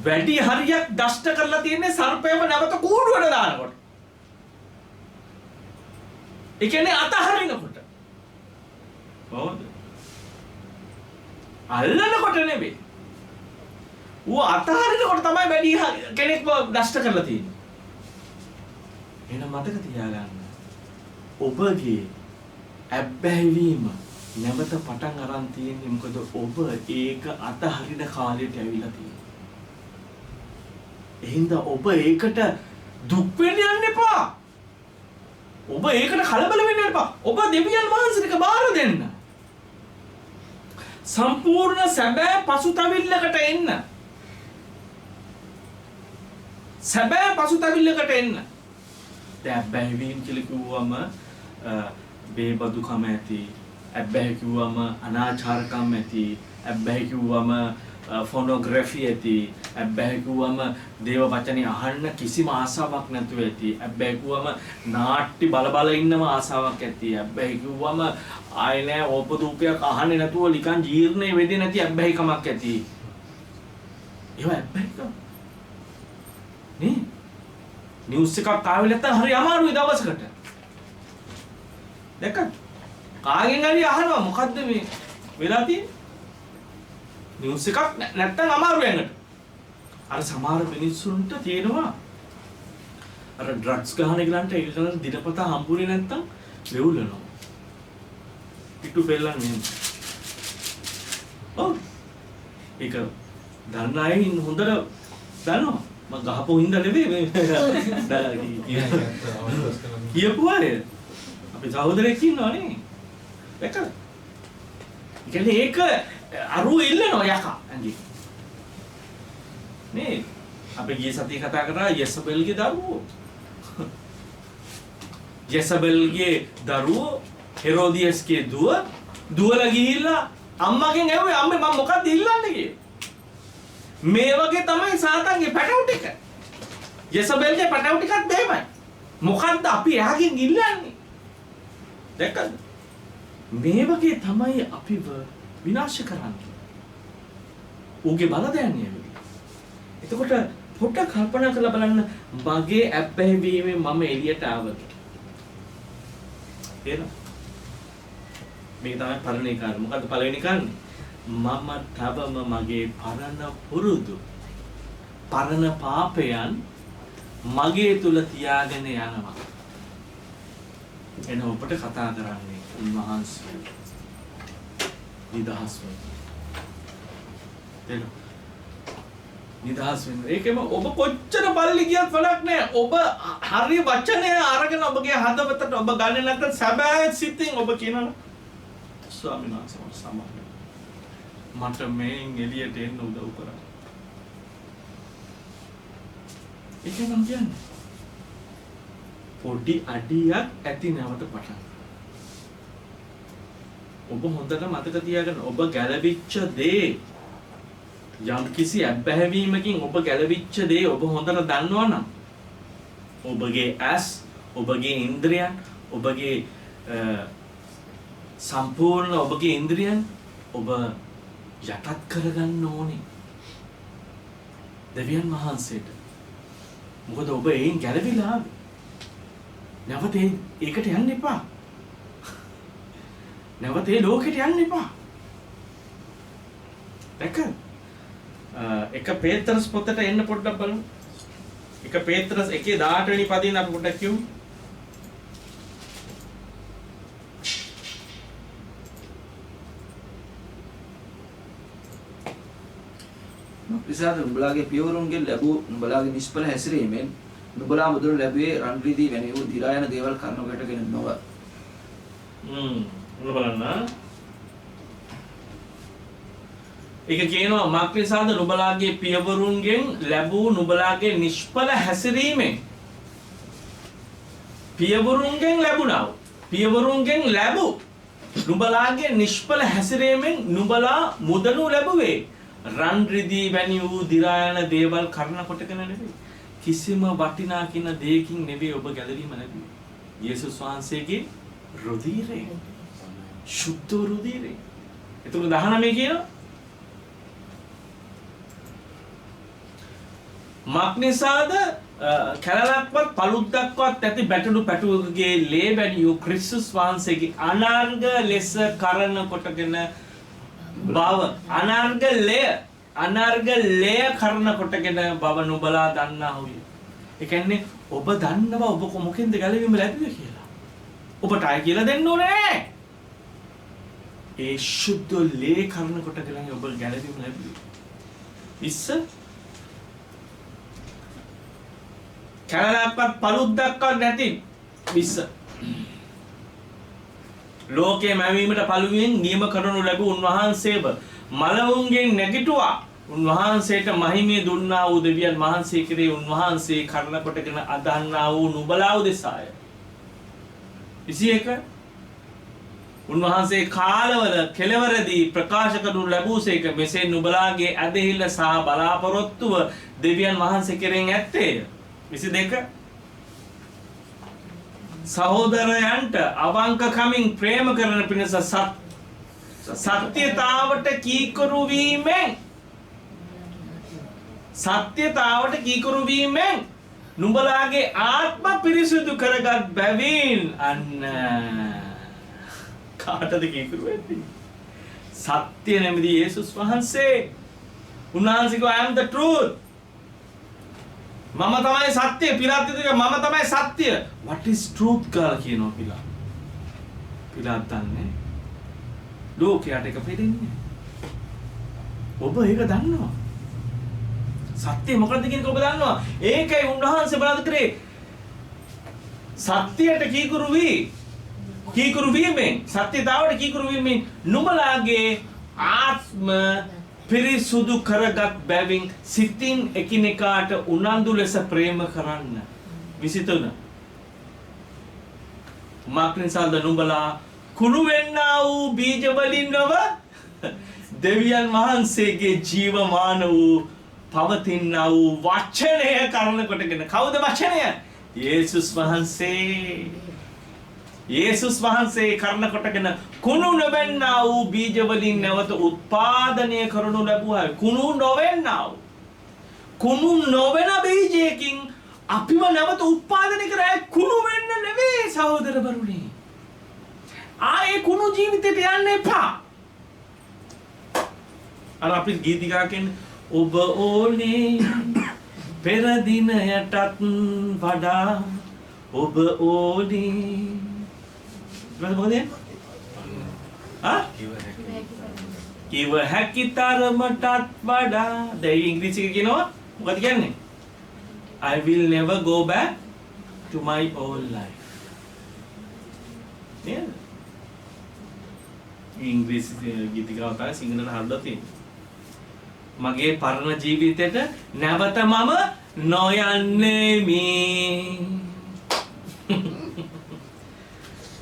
වැඩි හරියක් දෂ්ට කරලා තියෙන්නේ සර්පයව නැවත කූඩුවට දානකොට. ඒ කියන්නේ අතහරිනකොට. හොඳ. අල්ලනකොට නෙවෙයි. ඌ අතහරිනකොට තමයි වැඩි කෙනෙක්ව දෂ්ට කරලා තියෙන්නේ. එහෙනම් මතක තියාගන්න. ඔබගේ ඇබ්බැහිවීම නැවත පටන් අරන් තියෙන්නේ මොකද ඔබ ඒක අතහරින කාලයට ඇවිල්ලා තියෙන්නේ. එහෙනම් ඔබ ඒකට දුක් වෙන්න යන්න එපා. ඔබ ඒකට කලබල වෙන්න එපා. ඔබ දෙවියන් වහන්සේට බාර දෙන්න. සම්පූර්ණ සැබෑ පසුතැවිල්ලකට එන්න. සැබෑ පසුතැවිල්ලකට එන්න. දැන් බැහැවීම කියලා කිව්වම බේබදුකම ඇති. ඇබ්බැහි කිව්වම අනාචාරකම් ඇති. ඇබ්බැහි කිව්වම ෆොනෝග්‍රැෆි ඇති. ඇබ්බැහි කිව්වම දේව වචනේ අහන්න කිසිම ආසාවක් නැතුව ඇති. ඇබ්බැහි කිව්වම නාට්‍ය බල ඉන්නම ආසාවක් ඇති. ඇබ්බැහි කිව්වම ආයේ නෑ ඕපදූපයක් අහන්නේ නැතුව නිකන් ජීර්ණේ වෙදී නැති ඇබ්බැහිකමක් ඇති. ඒව ඇබ්බැහිකම නේ නිවුස් එකක් ආවෙ නැත්නම් හරි අමාරුයි දවසකට. දැක්කද? කාගෙන් හරි අහනවා මොකද්ද මේ වෙලා තියෙන්නේ? නිවුස් එකක් නැත්නම් අමාරු වෙනකට. අර සමහර මිනිස්සුන්ට තියෙනවා අර ඩ්‍රග්ස් ගහන එකලන්ට ඒකලන් දිනපතා හම්බුනේ නැත්නම් වෙවුලනවා. පිටු පෙල්ලන්නේ. ඔව්. ඒක දන්න අය හොඳට දන්නවා. මම ගහපු හින්දා නෙවෙයි මේ කියපු අය. අපි සහෝදරයෙක් ඉන්නවනේ. දැක්කද? ඒ කියන්නේ ඒක අරුව ඉල්ලනවා යකා ඇඟේ. නේ අපි ගිය සතියේ කතා කරා යෙසබෙල්ගේ දරුවෝ. යෙසබෙල්ගේ දරුවෝ හෙරෝදියස්ගේ දුවලා ගිහිල්ලා අම්මගෙන් ඇහුවේ අම්මේ මම මොකක්ද ඉල්ලන්නේ කියලා. මේ වගේ තමයි සාතන්ගේ පැටවු ටික. යෙසබෙල්ගේ පැටවු ටිකත් දෙමයි. මොකද්ද අපි එයාගෙන් ඉල්ලන්නේ? දැක්කද? මේ වගේ තමයි අපිව විනාශ කරන්නේ. ඌගේ බලදයන්නේ. එතකොට පොඩ්ඩක් කල්පනා කරලා බලන්න මගේ ඇබ්බැහි වීමෙන් මම එළියට ආවද? එහෙනම් මේක තමයි පළවෙනි කාරණා. මොකද්ද පළවෙනි කාරණේ? මම තවම මගේ පරණ පුරුදු පරණ පාපයන් මගේ තුල තියාගෙන යනවා. එන ඔබට කතා කරන්නේ උන්වහන්සේ නිදහස් වෙන. නිදහස් වෙන. ඒකෙම ඔබ කොච්චර පල්ලි ගියත් වැඩක් නැහැ. ඔබ හරි වචනය අරගෙන ඔබගේ හදවතට ඔබ ගන්නේ නැත්නම් සැබෑ සිතින් ඔබ කියනවා ස්වාමීන් වහන්සේ මට සමාවෙන්න. මට මේන් එළියට එන්න උදව් කරන්න. ඒක නම් කියන්නේ පොඩි අඩියක් ඇති නැවත පටන්. ඔබ හොඳට මතක තියාගන්න ඔබ ගැලවිච්ච දේ යම් කිසි අබ්බැහිවීමකින් ඔබ ගැලවිච්ච දේ ඔබ හොඳට දන්නවනම් ඔබගේ ඇස් ඔබගේ ඉන්ද්‍රියන් ඔබගේ සම්පූර්ණ ඔබගේ ඉන්ද්‍රියන් ඔබ යටත් කරගන්න ඕනේ දෙවියන් වහන්සේට. මොකද ඔබ ඒන් ගැලවිලා ආවේ. නැවත ඒකට යන්න එපා. නැවත ඒ ලෝකෙට යන්න එපා. දැක්ක? එක පේත්‍රස් පොතට එන්න පොඩ්ඩක් බලමු. එක පේත්‍රස් 1:18 වෙනි පදින් අපි පොඩ්ඩක් කියමු. ප්‍රසාද නුඹලාගේ පියවරුන්ගෙන් ලැබූ නුඹලාගේ නිෂ්ඵල හැසිරීමෙන් නුඹලා මුදල් ලැබුවේ රන් රිදී වැනි වූ දි รา යන දේවල් කර්ණකටගෙන නොව. මොන බලන්න. ඒක කියනවා මක්නිසාද නුඹලාගේ පියවරුන්ගෙන් ලැබූ නුඹලාගේ නිෂ්ඵල හැසිරීමෙන් පියවරුන්ගෙන් ලැබුණා. පියවරුන්ගෙන් ලැබූ නුඹලාගේ නිෂ්ඵල හැසිරීමෙන් නුඹලා මුදනු ලැබුවේ රන් රිදී වැනි වූ දි รา යන දේවල් කර්ණ කොටගෙන නෙවෙයි. කිසිම වටිනා කින දෙයකින් නෙවෙයි ඔබ ගැලවීම ලැබුවේ. යේසුස් වහන්සේගේ රුධිරය. සුද්ධ රුධිරය. එතකොට 19 කියනවා මක්නිසාද කැලලක්වත් පළුද්දක්වත් ඇති බැටළු පැටුවකගේ ලේ වැනි වූ ක්‍රිස්තුස් වහන්සේගේ අනාර්ග ලෙස කරන කොටගෙන බව අනාර්ග ලය කරන කොටගෙන බව නුඹලා දන්නා වූය. ඒ කියන්නේ ඔබ දන්නවා ඔබ මොකෙන්ද ගැලවීම ලැබුවේ කියලා. ඔබට ආයි කියලා දෙන්න ඕනේ නැහැ. ඒ සුද්ධ ලේ කරන කොටගෙන ඔබ ගැලවීම ලැබුවේ. ඉස්ස කැලලක්වත් පළුද්දක්වත් නැති විස්ස ලෝකේ මැවීමට පළුවෙන් නියම කරනු ලැබූ උන්වහන්සේව මලවුන්ගෙන් නැගිටුවා. උන්වහන්සේට මහිමය දුන්නා වූ දෙවියන් වහන්සේ කෙරේ උන්වහන්සේ කර්ණ කොටගෙන අදහන්නා වූ නුඹලා උදෙසාය. 21 උන්වහන්සේ කාලවල කෙලවරදී ප්‍රකාශ කරනු ලැබූසේක මෙසේ නුඹලාගේ ඇදහිල්ල සහ බලාපොරොත්තුව දෙවියන් වහන්සේ කෙරෙන් ඇත්තේය. 22 සහෝදරයන්ට අවංකකමින් ප්‍රේම කරන පිණිස සත්‍යතාවට කීකරු වීමෙන් නුඹලාගේ ආත්ම පිරිසුදු කරගත් බැවින් අන්න කාටද කීකරු වෙන්නේ? සත්‍ය නැමැති යේසුස් වහන්සේ. උන්වහන්සේ කිව්වා I am the truth. මම තමයි සත්‍ය. පිලාත් දෙක මම තමයි සත්‍ය. What is truth කියලා කියනවා පිලාත්. පිලාත් දන්නේ ලෝකයට එක පෙරෙන්නේ. ඔබ ඒක දන්නවා. සත්‍ය මොකක්ද කියන එක ඔබ දන්නවා. ඒකයි උන්වහන්සේ බලද කරේ සත්‍යයට කීකරු වීමෙන් සත්‍යතාවට කීකරු වීමෙන් නුඹලාගේ ආත්ම පිරිසුදු කරගත් බැවින් සිතින් එකිනෙකාට උනන්දු ලෙස ප්‍රේම කරන්න. 23 මාක්නිසාද නුඹලා කුණු වෙන්නා වූ බීජ වලින් නොව දෙවියන් වහන්සේගේ ජීවමාන වූ පවතිනා වූ වචනය කරන කොටගෙන. කවුද වචනය? යේසුස් වහන්සේ කරන කොටගෙන කුණු නොවෙන්නා වූ බීජ වලින් නැවත උත්පාදනය කරනු ලැබුවා. කුණු නොවන බීජයකින් අපිව නැවත උත්පාදනය කරා. කුණු වෙන්න නෙවෙයි සහෝදරවරුනි. ආයේ කුණු ජීවිතයට යන්න එපා. අර අපි ගීතිකා කියන්නේ ඔබ ඕනේ පෙර දිනයටත් වඩා ඔබ ඕනේ. මොකද කිව හැකි තරමටත් වඩා. දැන් ඉංග්‍රීසි එක කියනවා මොකද කියන්නේ? I will never go back to my old life. නේද? ඉංග්‍රීසි ගීතිකාව තමයි සිංහලට හදලා තියෙන්නේ. මගේ පරණ ජීවිතයට නැවත මම නොයන්නේමි.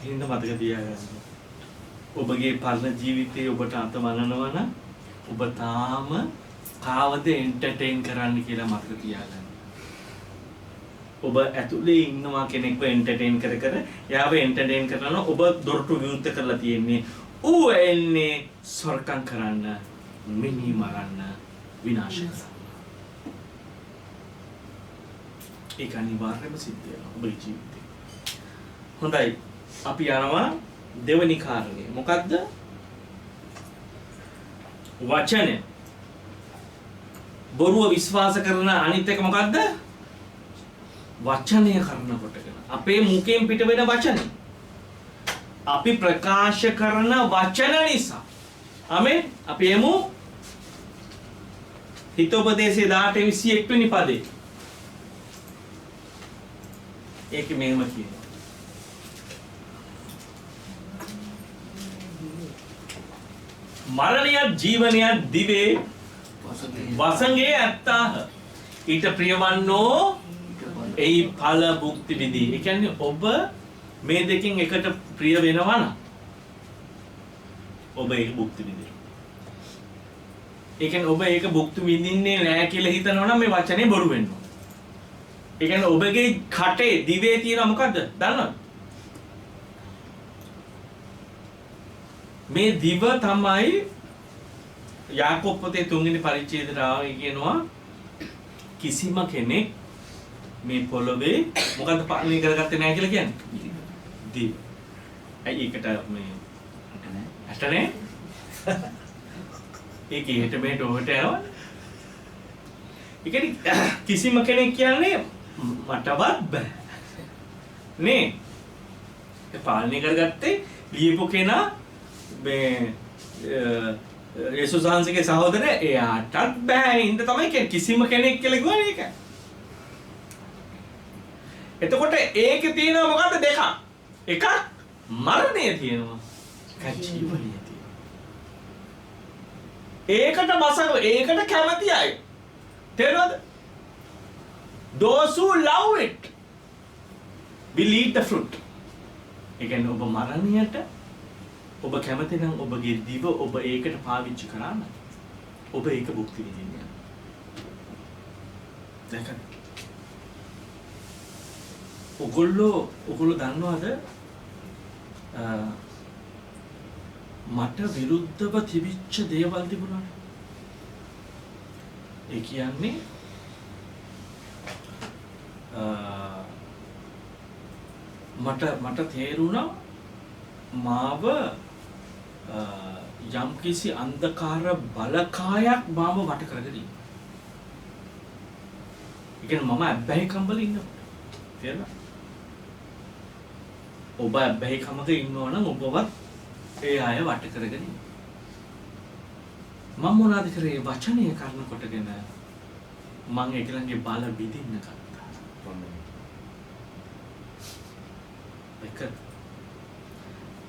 හින්ද මතක තියාගන්න. ඔබගේ පරණ ජීවිතේ ඔබට අතමනනවා නම් ඔබ තාම කාවද එන්ටර්ටේන් කරන්න කියලා මතක තියාගන්න. ඔබ ඇතුලේ ඉන්නවා කෙනෙක්ව එන්ටර්ටේන් කර කර යාව එන්ටර්ටේන් කරනවා. ඔබ දොරටු විවෘත කරලා තියෙන්නේ. ඌ එන්නේ සොරකම් කරන්න, මිනි මරන්න, විනාශ කරන්න. ඒක අනිවාර්යයෙන්ම සිද්ධ වෙනවා ඔබේ ජීවිතේ. හොඳයි. අපි යනවා දෙවෙනි කාරණේ. මොකද්ද? වචනය. බොරුව විශ්වාස කරන අනිත් එක මොකද්ද? වචනය කරන කොටගෙන. අපේ මුඛයෙන් පිට වෙන වචන. අපි ප්‍රකාශ කරන වචන නිසා. ආමෙන්. අපි එමු හිතෝපදේශයේ 18:21 වෙනි පදේ. ඒක මෙහෙම කියනවා. මරණයත් ජීවනයත් දිවේ වසඟේ ඇත්තාහ. ඊට ප්‍රියවන්නෝ එයි ඵල භුක්ති විඳී. ඒ කියන්නේ ඔබ මේ දෙකෙන් එකට ප්‍රිය වෙනවා නම් ඔබ ඒක භුක්ති විඳිනවා. ඒ කියන්නේ ඔබ ඒක භුක්ති විඳින්නේ නැහැ කියලා හිතනවා නම් මේ වචනේ බොරු වෙනවා. ඒ කියන්නේ ඔබගේ කටේ දිවේ තියෙන මොකද්ද? දන්නවද? මේ දිව තමයි යාකෝබ් පොතේ 3 වෙනි පරිච්ඡේදයට ආවේ කියනවා කිසිම කෙනෙක් මේ පොළවේ මොකද්ද පාලනය කරගත්තේ නැහැ කියලා කියන්නේ. දිව. ඇයි ඒකට මේ ඇට නැහැ? ඒක හෙට මෙහෙට ඔහට යනවා. ඒ කියන්නේ කිසිම කෙනෙක් කියන්නේ මටවත් බෑ. නේ? ඒ පාලනය කරගත්තේ ලියපු කෙනා මේ යේසුස් වහන්සේගේ සහෝදරයා එයාටත් බෑ. ඉන්න තමයි කියන්නේ කිසිම කෙනෙක් කියලා කිව්වනේ ඒක. එතකොට ඒකේ තියෙනවා මොකද්ද දෙකක්. එකක් මරණය තියෙනවා. එකක් ජීවනය තියෙනවා. ඒකට බසව ඒකට කැමති අය. තේරෙනවද? Those who love it will eat the fruit. ඒ කියන්නේ ඔබ මරණයට ඔබ කැමති නම් ඔබගේ දිව ඔබ ඒකට පාවිච්චි කරා නම් ඔබ ඒක භුක්ති විඳින්න. දැන් ඔගොල්ලෝ දන්නවද මට විරුද්ධව තිබිච්ච දේවල් තිබුණා. ඒ කියන්නේ මට තේරුණා මාව යම්කිසි අන්ධකාර බලකායක් මාව වට කරගෙන ඉන්නවා. ඒ කියන්නේ මම අබ්බැහි කම්බල ඉන්නවා. තේරුණා? ඔබ අබ්බැහි කමක ඉන්නවා නම් ඔබවත් ඒ අය වට කරගෙන ඉන්නවා. මම මොනවද කරේ? වචනය කරන කොටගෙන මම ඒගොල්ලන්ගේ බල බිඳින්න ගත්තා. ඒක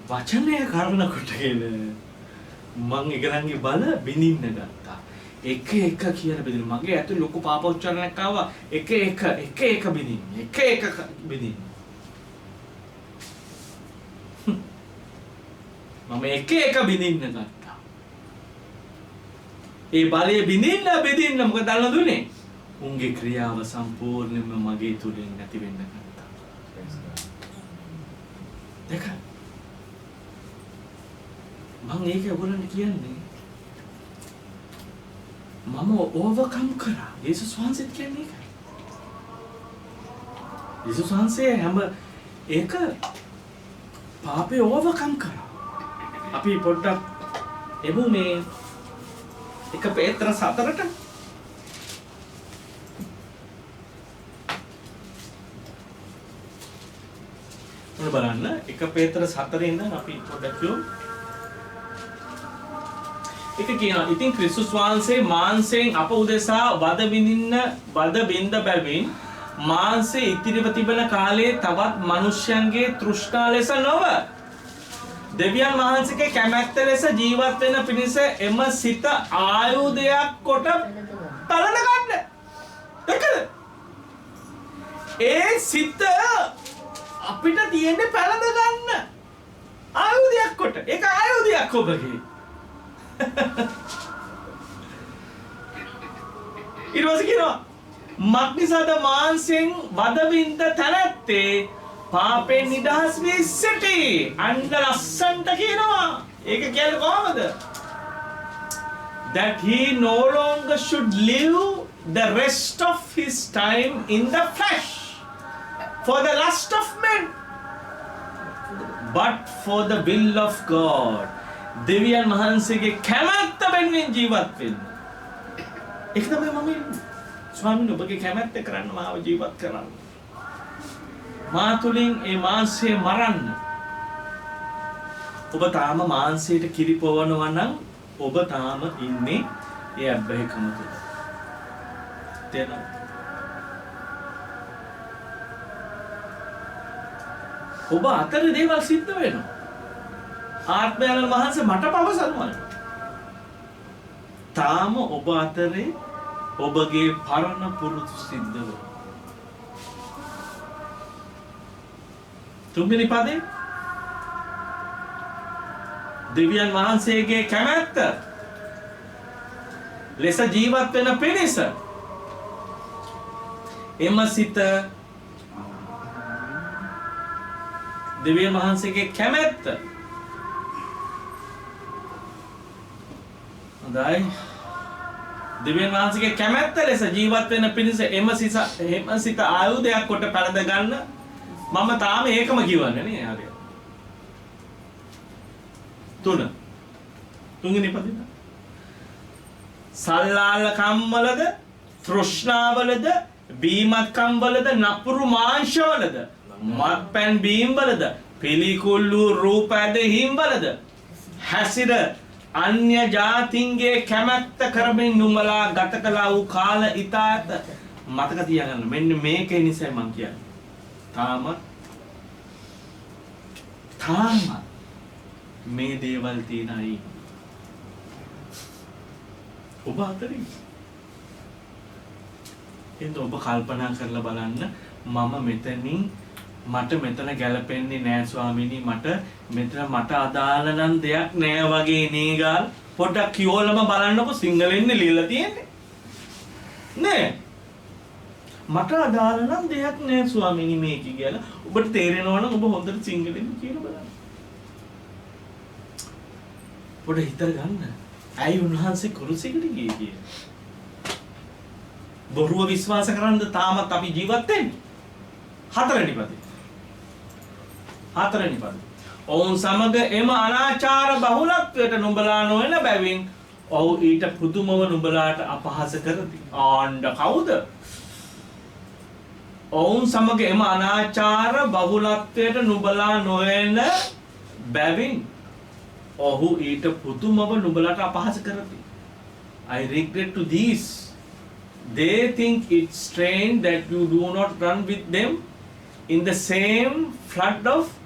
වචනය කරන කොටගෙන මම ඒගොල්ලන්ගේ බල බිඳින්න ගත්තා. එක කියලා බෙදින මගේ ඇතුළේ ලොකු පාපෝච්චාරණයක් ආවා. එක බෙදින්න. එක බෙදින්න. මම එක බෙදින්න ගත්තා. ඒ බලය බෙදින්න මොකද දන්නවද උනේ? උන්ගේ ක්‍රියාව සම්පූර්ණයෙන්ම මගේ තුලින් නැති වෙන්න ගත්තා. දෙක මම ඒක ඔයගොල්ලන්ට කියන්නේ මම ඕවර්කම් කරා. යේසුස් වහන්සේත් කියන්නේ ඒකයි. යේසුස් වහන්සේ හැම ඒක පාපේ ඕවර්කම් කරා. අපි පොඩ්ඩක් එමු මේ 1 පේත්‍රස් 4ට. ප්‍රශ්න බලන්න. 1 පේතර 4 ඉඳන් අපි පොඩ්ඩක් කියමු. ඒක කියනවා ඉතින් ක්‍රිස්තුස් වහන්සේ මාංශයෙන් අප උදෙසා වද බින්ද බැවින් මාංශයේ ඉතිරිව තිබෙන කාලයේ තවත් මිනිස්යන්ගේ තෘෂ්ණා ලෙස නොව දෙවියන් වහන්සේගේ කැමැත්ත ලෙස ජීවත් වෙන පිණිස එම සිත ආයුධයක් කොට පලන ගන්න. ඒකද? ඒ සිත අපිට තියෙන්නේ පලන ගන්න. ආයුධයක් කොට. ඒක ආයුධයක් ඔබගේ. ඊට කියනවා මක්නිසාද මාංශයෙන් වදවින්ද තැනැත්තේ පාපෙන් නිදහස් වී සිටි. අන්න ලස්සන්ට කියනවා. ඒක කියන්නේ කොහමද? That he no longer should live the rest of his time in the flesh for the lust of men but for the will of God. දෙවියන් වහන්සේගේ කැමැත්ත වෙනුවෙන් ජීවත් වෙන්න. ඒක තමයි මම ස්වාමීන් ඔබගේ කැමැත්ත කරන්න මාව ජීවත් කරන්න. මා තුලින් ඒ මාංශය මරන්න. ඔබ තාම මාංශයට කිරි පොවනවා නම් ඔබ තාම ඉන්නේ ඒ අබ්බැහිකම තුල. තේරෙනවද? ඔබ අතර දේවල් සිද්ධ වෙනවා. ආත්මයන් වහන්සේ මට පවසනවා. තාම ඔබ අතරේ ඔබගේ පරණ පුරුදු සිද්ධ වෙනවා. තුන්වෙනි පදේ දෙවියන් වහන්සේගේ කැමැත්ත ලෙස ජීවත් වෙන පිණිස එම සිත දෙවියන් වහන්සේගේ කැමැත්ත හොඳයි දෙවියන් වහන්සේගේ කැමැත්ත ලෙස ජීවත් වෙන පිණිස එම සිත ආයුධයක් කොට පළඳ ගන්න. මම තාම ඒකම කියවන්නේ නේ හරියට. තුන්වෙනි පදේ සල්ලාලකම් වලද තෘෂ්ණාවලද බීමත්කම් වලද නපුරු මාංශවලද මත්පැන් බීම් වලද පිළිකුල් රූප ඇදහිම් වලද හැසිර අන්‍ය ජාතින්ගේ කැමැත්ත කරමින් නුඹලා ගත කළා වූ කාල ඉතාත මතක තියාගන්න. මෙන්න මේකේ නිසා මම කියන්නේ. තාම මේ දේවල් තියෙන අය ඔබ අතරින්. එතකොට ඔබ කල්පනා කරලා බලන්න මම මෙතනින් මට මෙතන ගැලපෙන්නේ නෑ ස්වාමීනි මට අදාළ නම් දෙයක් නෑ වගේ නේගල් පොඩ්ඩක් කියවලම බලන්නකො සිංහලෙන් ලියලා තියෙන්නේ නේ මට අදාළ නම් දෙයක් නෑ ස්වාමීනි මේක කියලා ඔබට තේරෙනවා නම් ඔබ හොඳට සිංහලෙන් කියලා බලන්න පොඩ හිතලා ගන්න ඇයි උන්වහන්සේ කුරුසියකට ගියේ කියලා බොරුව විශ්වාස කරන්ද තාමත් අපි ජීවත් වෙන්නේ හතරවෙනි පදේ ඔවුන් සමග එම අනාචාර බහුලත්වයට නුඹලා නොවන බැවින් ඔහු ඊට පුදුමව නුඹලාට අපහාස කරති. ආණ්ඩ කවුද? ඔවුන් සමග එම අනාචාර බහුලත්වයට නුඹලා නොවන බැවින් ඔහු ඊට පුදුමව නුඹලාට අපහාස කරති. I regret to these. They think it's strange that you do not run with them in the same flood of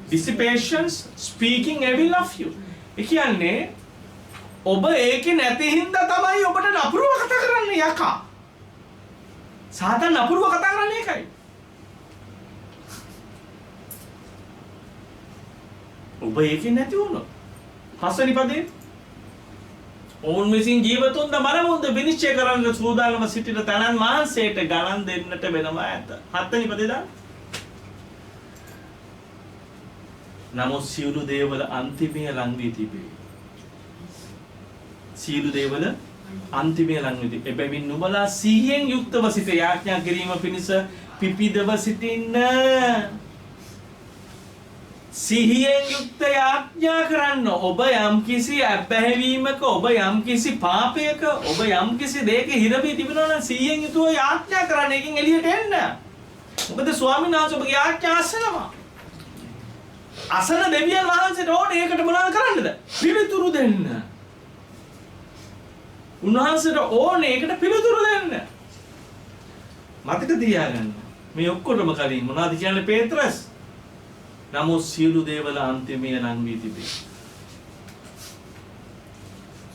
dissipations speaking evil of you. ඒ කියන්නේ ඔබ ඒකේ නැති හින්දා තමයි ඔබට නපුරුව කතා කරන්නේ යකා. සාතන් නපුරුව කතා කරන්නේ ඒකයි. ඔබ ඒකේ නැති වුණොත් පස්වෙනි පදේ ඔවුන් විසින් ජීවතුන්ද මරමුන්ද විනිශ්චය කරන්න සූදානම සිටින තනන් මාංශයට ගණන් දෙන්නට වෙනවා ඇත. හත්වෙනි පදේ දාන්න. නමුත් සියලු දේවල අන්තිමය ලං වී තිබේ. සියලු දේවල අන්තිමය ලං වී තිබේ. එබැවින් නුඹලා සිහියෙන් යුක්තව සිට යාඥා කිරීම පිණිස පිපිදව සිටින්න. සිහියෙන් යුක්ත යාඥා කරන්න. ඔබ යම්කිසි අබැහැවීමක, ඔබ යම්කිසි පාපයක, ඔබ යම්කිසි දෙයක හිර වී තිබෙනවා නම් සිහියෙන් යුතුව යාඥා කරන්න. එකෙන් එළියට එන්න. මොකද ස්වාමීන් වහන්සේ ඔබගේ ආඥා අසනවා. අසන දෙවියන් වහන්සේට ඕනේ ඒකට මොනවද කරන්නද? පිළිතුරු දෙන්න. උන්වහන්සේට ඕනේ ඒකට පිළිතුරු දෙන්න. මතක තියාගන්න. මේ ඔක්කොටම කලින් මොනවද කියන්නේ පේත්‍රස්? නමුත් සියලු දේවල අන්තිමය ලං වී තිබේ.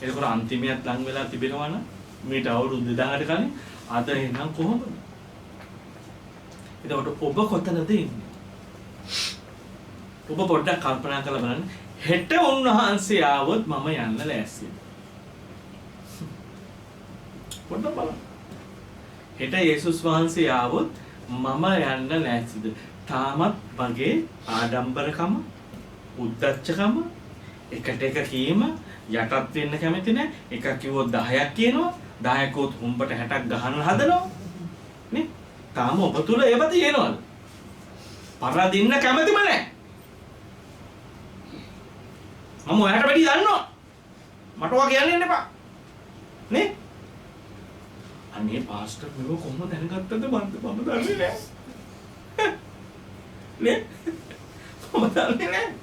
ඒකෝර අන්තිමයත් ලං වෙලා තිබෙනවා නම් මේට අවුරුදු 2000කට කලින් අද එනම් කොහොමද? එතකොට ඔබ කොතනද ඉන්නේ? ඔබ පොඩ්ඩක් කල්පනා කරලා බලන්න. හෙට උන්වහන්සේ ආවොත් මම යන්න ලෑස්තිද? පොඩ්ඩක් බලන්න. හෙට යේසුස් වහන්සේ ආවොත් මම යන්න ලෑස්තිද? තාමත් මගේ ආඩම්බරකම, උද්දච්චකම, එකට එක කීම යටත් වෙන්න කැමති නැහැ. එකක් කිව්වොත් 10ක් කියනවා. 10ක් කිව්වොත් හුම්බට 60ක් ගහන්න හදනවා. නේ? තාම ඔබ තුල ඒව තියෙනවද? පරදින්න කැමතිම නැහැ. මම ඔයාලට වැඩි දන්නවා. මට ඔයා කියන්න එන්න එපා. නේ? අනේ පාස්ටර් මෙව කොහොමද දැනගත්තද මම දන්නේ නැහැ. නේ? මම දන්නේ නැහැ.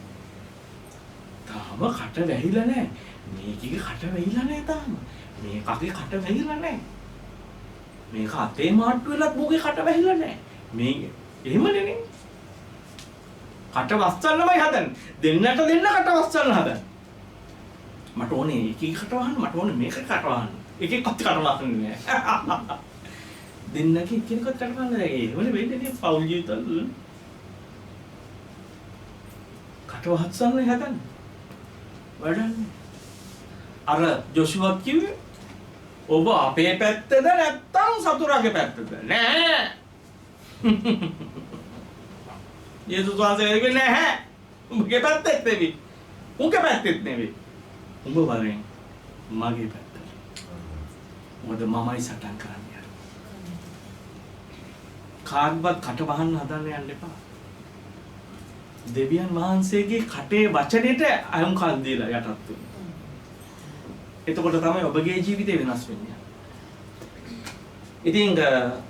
තාම කට වැහිලා නැහැ. මේකේ කට වැහිලා නැහැ තාම. මේකගේ කට වැහිලා නැහැ. මේක අතේ මාට්ටු වෙලත් මොකේ කට වැහිලා නැහැ. මේ එහෙමනේ නේ. කට වස්සන්නමයි හදන්නේ. දෙන්නට දෙන්න කට වස්සන්න හදන්නේ. මට ඕනේ එකේ කට වහන්න, මට ඕනේ මේක කට වහන්න. එකේ කට වහන්නේ නැහැ. දෙන්නගේ එකිනෙකට කට වහන්න නැහැ. ඒවල වෙන්නේ නේ පෞල් ජීවිතවල. කට වස්සන්න හදන්නේ. වඩන්නේ. අර ජොෂුවත් කිව්වේ ඔබ අපේ පැත්තද නැත්තම් සතුරාගේ පැත්තද? නෑ. යේසුස් වහන්සේ කිව්වේ නැහැ. උඹගේ පැත්තෙත් නෙවෙයි. උන්ගේ පැත්තෙත් නෙවෙයි. උඹ වරෙන් මගේ පැත්තට. මොකද මමයි සටන් කරන්නේ. කාගවත් කට වහන්න හදන්න යන්න එපා. දෙවියන් වහන්සේගේ කටේ වචනෙට අයුම්කම් දීලා යටත් වෙන්න. එතකොට තමයි ඔබගේ ජීවිතේ වෙනස් වෙන්නේ. ඉතින්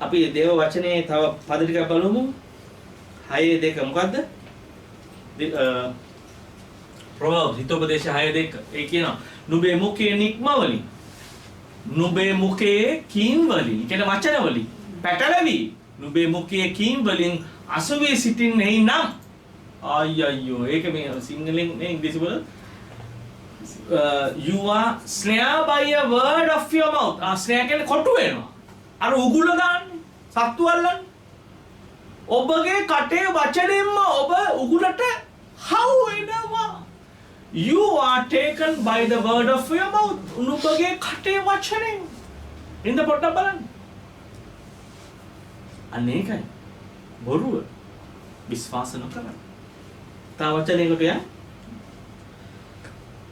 අපි දේව වචනේ තව පද ටිකක් බලමු. 6:2 මොකද්ද? ප්‍රෝවර්බ් හිතෝපදේශ 6:2 ඒ කියනවා නුඹේ මුඛයේ නික්ම වලින් නුඹේ මුඛයේ කීම් වලින් කියන වචන වලින් පැටලවි නුඹේ මුඛයේ කීම් වලින් අසුවේ සිටින්නේ නම් අයියෝ ඒක මේ සිංහලෙන් නේ ඉංග්‍රීසි වල you are snared by a word of your mouth. snare කියන්නේ කොටු වෙනවා. අර උගුල දාන්නේ. සත්තු අල්ලන්නේ. ඔබගේ කටේ වචනෙන්ම ඔබ උගුලට හවු වෙනවා. You are taken by the word of your mouth. ඔබගේ කටේ වචනෙන්. ඉන්න පොඩ්ඩක් බලන්න. අනේකයි. බොරුව. විශ්වාස නොකරන. තා වචනයකට යා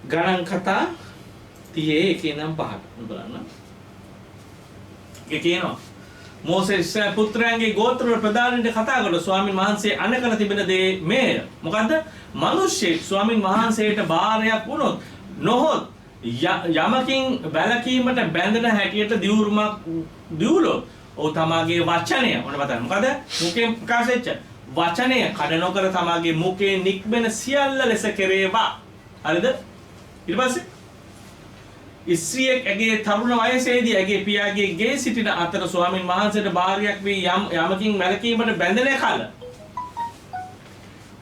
ගණන් කතා 31 නම් 5ක් බලන්න. ඒ කියනවා මෝසෙස් පුත්‍රයන්ගේ ගෝත්‍ර ප්‍රධානීන්ට කතා කරලා ස්වාමින් වහන්සේ අනකර තිබෙන දේ මේය. මොකද්ද? මිනිස්සෙක් ස්වාමින් වහන්සේට බාරයක් වුණොත් නොහොත් යමකින් වැළකීමට බැඳෙන හැටියට දියුරුමක් දියුලොත් ඔව් තමාගේ වචනය මොන බලන්න. මොකද මුකෙන් ප්‍රකාශ වෙච්ච වචනය කඩ නොකර තමාගේ මුකේ නික්මෙන සියල්ල ලෙස කෙරේවා. හරිද? ඊට පස්සේ ඉස්ත්‍රියක් ඇගේ තරුණ වයසේදී ඇගේ පියාගේ ගේ සිටින අතර ස්වාමින් වහන්සේට බාරයක් වී යමකින් වැළකීමට බැඳෙන කල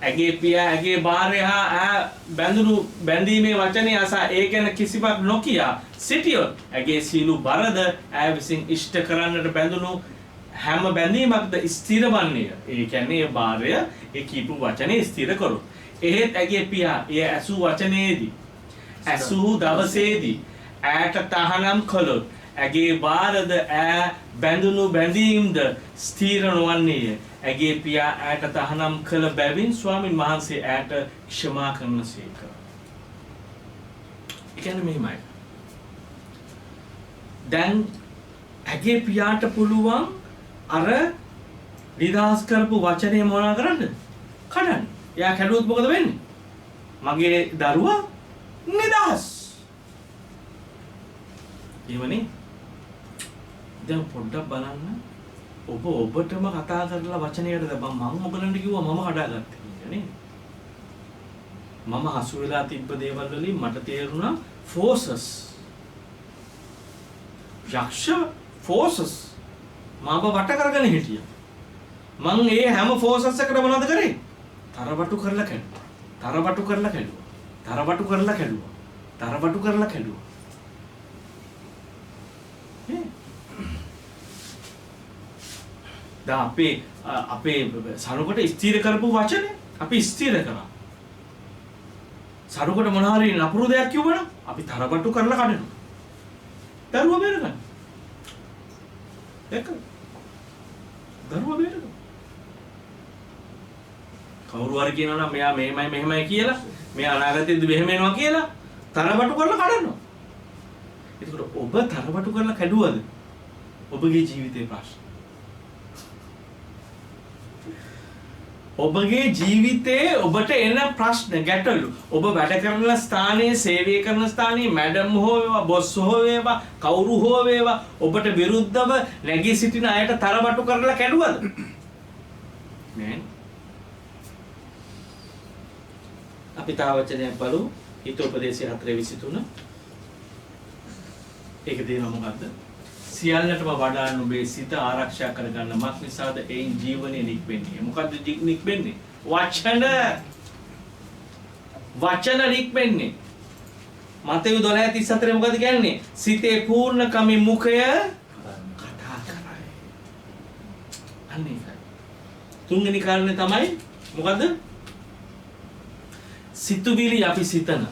ඇගේ පියා ඇගේ භාර්ය හා බැඳුණු බැඳීමේ වචනේ අසා ඒ ගැන කිසිවක් නොකිය සිටියොත් ඇගේ සීලු බරද ඇය විසින් ඉෂ්ට කරන්නට බැඳුණු හැම බැඳීමක්ද ස්ථිර වන්නේය. ඒ කියන්නේ ඒ භාර්ය ඒ කීපු වචනේ ස්ථිර කරොත් එහෙත් ඇගේ පියා ඒ ඇසු වචනේදී ඇසු දවසේදී ඈට තහනම් කළොත් ඇගේ බාරද ඈ බැඳුණු බැඳීම්ද ස්ථිර නොවන්නේය. ඇගේ පියා ඈට තහනම් කළ බැවින් ස්වාමින් වහන්සේ ඈට ක්ෂමා කරනසේක. ඒ කියන්නේ මෙහිමයි. දැන් ඇගේ පියාට පුළුවන් අර නිදහස් කරපු වචනේ මොනවා කරන්නද? කඩන්න. එයා කැඩුවොත් මොකද වෙන්නේ? මගේ දරුවා නිදහස්. එහෙමනේ. දැන් පොඩ්ඩක් බලන්න ඔබටම කතා කරලා වචනයකට දැන් මම ඔයගලන්ට කිව්වා මම කඩාගත්තා කියලා නේ. මම හසු වෙලා තිබ්බ දේවල් වලින් මට තේරුණා forces. යක්ෂ forces. මාව වට කරගෙන හිටියා. මං ඒ හැම forces එකකට මොනවද කරේ? තරවටු කරලා කැඩුවා. තරවටු කරලා කැඩුවා. තරවටු කරලා කැඩුවා. තරවටු කරලා කැඩුවා. දැන් අපේ සරුකට ස්ථිර කරපු වචනේ අපි ස්ථිර කරා. සරුකට මොන හරි නපුරු දෙයක් කිව්වනම් අපි තරවටු කරලා කඩනවා. දරුවා බේරගන්න. ඒක දරුවා බේරගන්න. කවුරු හරි කියනවා නම් මෙයා මෙහෙමයි කියලා මෙයා අනාගතයේදී මෙහෙම වෙනවා කියලා තරවටු කරලා කඩනවා. ඒකට ඔබ තරවටු කරලා කැඩුවද? ඔබගේ ජීවිතේ ප්‍රශ්න. ඔබගේ ජීවිතේ ඔබට එන ප්‍රශ්න ගැටලු ඔබ වැඩ කරන ස්ථානයේ සේවය කරන ස්ථානයේ මැඩම් හෝ වේවා බොස් හෝ වේවා කවුරු හෝ වේවා ඔබට විරුද්ධව නැගී සිටින අයට තරවටු කරලා කැඩුවද? නෑ. අපි තා වචනයක් බලමු හිතෝපදේශය 4:23. ඒක දෙනවා මොකද්ද? සියල්ලටම වඩා නුඹේ සිත ආරක්ෂා කරගන්න මක් නිසාද එයින් ජීවනයේ නික්වෙන්නේ. මොකද්ද නික්වෙන්නේ? වචන නික්වෙන්නේ. මතෙව් 12:34 මොකද කියන්නේ? සිතේ පූර්ණකමින් මුඛය කතා කරයි. අනේ තුන්වෙනි කාරණේ තමයි මොකද්ද? සිතුවිලි අපි සිතන.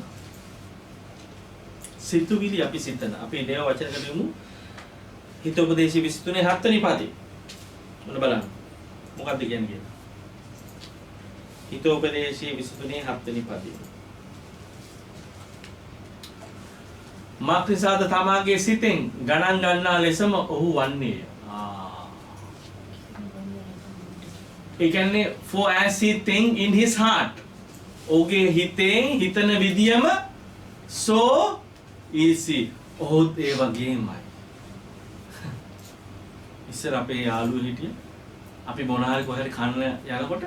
සිතුවිලි අපි සිතන. අපි දේව වචනකට යමු. හිතෝපදේශය 23 7 වෙනි පදේ. මොන බලන්න. මොකක්ද කියන්නේ කියලා. හිතෝපදේශය 23 7 වෙනි පදේ. මාක්‍රිසාද තමාගේ සිතෙන් ගණන් ගන්නා ලෙසම ඔහු වන්නේය. ඒ කියන්නේ for as he think in his heart. ඔහුගේ හිතෙන් හිතන විදියම so easy. ඔහොත් ඒ වගේමයි. ඉස්සර අපේ යාළුවෝ හිටිය අපි මොන හරි කොහරි කන්න යනකොට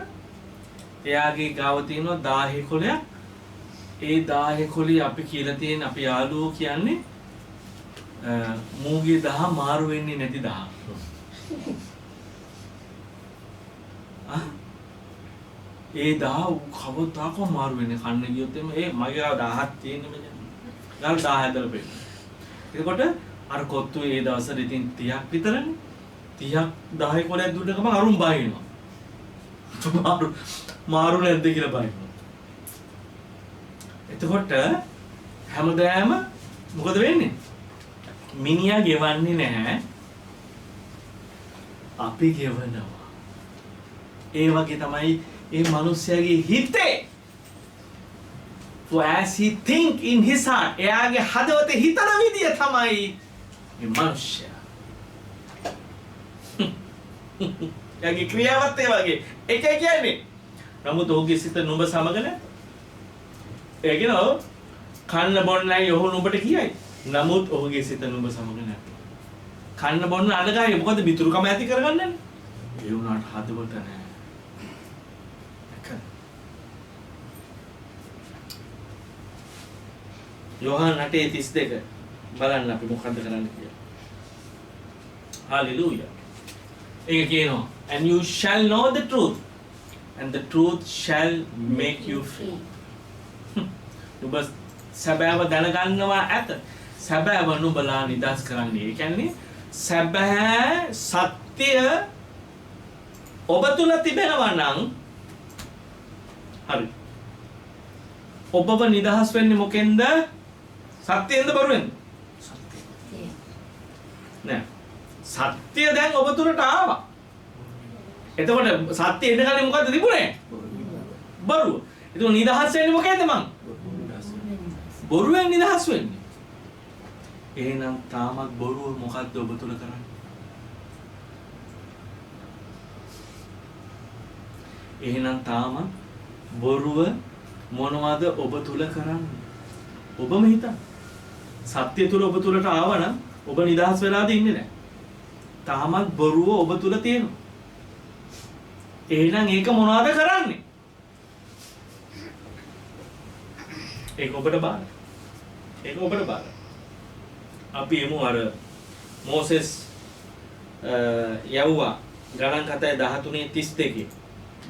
එයාගේ ගාව තියෙනවා 10 කොලයක්. ඒ 10 කොලේ අපි කියලා තියෙන අපි යාළුවෝ කියන්නේ මූගේ 10 මාරු වෙන්නේ නැති 10. ඒ 10 කවදාකවත් මාරු වෙන්නේ කන්න ගියොත් එමේ මගේ ගාව 10ක් තියෙන්නේ මචං. ගාව 10 ඇදලා පෙන්න. එතකොට අර කොත්තු ඒ දවසට ඉතින් 30ක් විතරනේ. 30ක් 10 කොලයක් දුන්න ගමන් අරුම් බාහිනවා. මාරු නැද්ද කියලා බාහිනවා. එතකොට හැමදාම මොකද වෙන්නේ? මිනිහා ගෙවන්නේ නැහැ. අපි ගෙවනවා. ඒ වගේ තමයි ඒ මිනිස්යාගේ හිතේ. For as he think in his heart. එයාගේ හදවතේ හිතන විදිය තමයි මේ මිනිස්යා. එයාගේ ක්‍රියාවත් ඒ වගේ. ඒක කියන්නේ. නමුත් ඔහුගේ සිත නුඹ සමගන ඒ කියනවා කන්න බොන්නයි ඔහු නුඹට කියයි. නමුත් ඔහුගේ සිත නුඹ සමග නැහැ. කන්න බොන්න අඳගායි මොකද මිතුරුකම ඇති කරගන්නනේ. ඒ වුණාට හදවත නැහැ. යෝහන් 8:32 බලන්න අපි මොකද්ද කරන්න කියලා. හalleluya. ඒක කියනවා and you shall know the truth and the truth shall make you free. නුඹ සැබෑව දැනගන්නවා ඇත. සැබෑව නුඹලා නිදහස් කරන්නේ. ඒ කියන්නේ සැබෑ සත්‍ය ඔබ තුල තිබෙනවා නම් හරි. ඔබව නිදහස් වෙන්නේ මොකෙන්ද? සත්‍යෙන්ද බොරුවෙන්ද? සත්‍ය. නෑ. සත්‍ය දැන් ඔබ තුලට ආවා. එතකොට සත්‍ය එන්න කලින් මොකද්ද තිබුණේ? බොරුව. එතකොට නිදහස් වෙන්නේ මොකෙන්ද මං? බොරුවෙන් නිදහස් වෙන්නේ. එහෙනම් තාමත් බොරුව මොකද්ද ඔබ තුල කරන්නේ? එහෙනම් තාමත් බොරුව මොනවද ඔබ තුල කරන්නේ? ඔබම හිතන්න. සත්‍ය තුල ඔබ තුලට ආවනම් ඔබ නිදහස් වෙලාද ඉන්නේ නැහැ. තාමත් බොරුව ඔබ තුල තියෙනවා. එහෙනම් ඒක මොනවද කරන්නේ? ඒක ඔබට බාරයි. ඒක ඔබට බාරයි. අපි එමු අර මෝසෙස් යවුවා ගණන් කතාවේ 13:32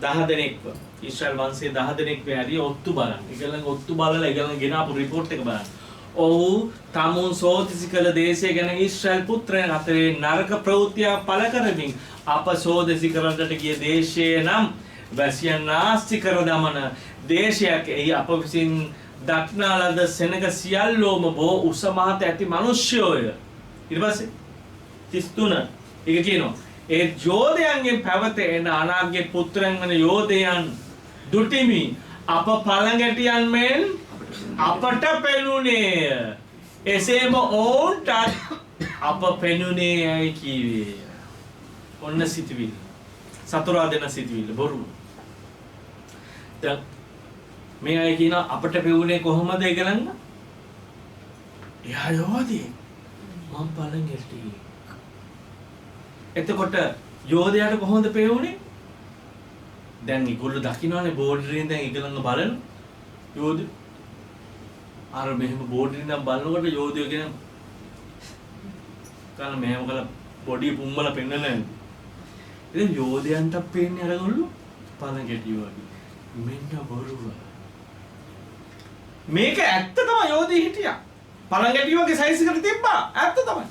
10 දෙනෙක්ව ඊශ්‍රායල් වංශයේ 10 දෙනෙක් වැරි ඔත්තු බලන්න. ඒගොල්ලන් ඔත්තු බලලා ඒගොල්ලන් ගෙනාපු රිපෝට් එක බලන්න. ඔව් තමුන් සෝදිසි කළ දේශය ගැන ඊශ්‍රායල් පුත්‍රයන් අතරේ නරක ප්‍රවෘත්තිය පළ කරමින් අප සෝදිසි කරන්නට ගිය දේශය නම් වැසියන් නාස්ති කර දමන දේශයක්. එහි අප විසින් දක්නා ලද සෙනග සියල්ලෝම බෝ උස මහත ඇති මිනිස්යෝය. ඊට පස්සේ 33 ඒක කියනවා ඒ යෝධයන්ගෙන් පැවත එන අනාග්‍ය පුත්‍රයන් වන යෝධයන් දුටිමි අප පළඟැටියන් මෙන් අපට පෙනුනේ එසේම ඔවුන්ට අප පෙනුනේ යයි කීවේ. ඔන්න සිතුවිලි සතරා දෙන සිතුවිලි බොරු. දැන් මේ අය කියන අපට පෙවුනේ කොහොමද ඒගලන්න? එයා යෝධයෙක් මම පළඟැටි. එතකොට යෝධයාට කොහොමද පෙවුනේ? දැන් ඒගොල්ලෝ දකින්නවානේ බෝඩරෙන් දැන් ඒගලන්න බලන යෝධ අර මෙහෙම බෝඩරෙන් නම් බලනකොට යෝධයෝ කියන කන මෙහෙම කළ බොඩි පුම්මල පෙන්නන නැහැ. ඉතින් යෝධයන්ට පේන්නේ අරගොල්ලෝ පළඟැටියෝ වගේ. මෙන්න බොරුව. මේක ඇත්ත තමයි යෝධී හිටියා. පළඟැටියෝ වගේ සයිස් එකට තිබ්බා. ඇත්ත තමයි.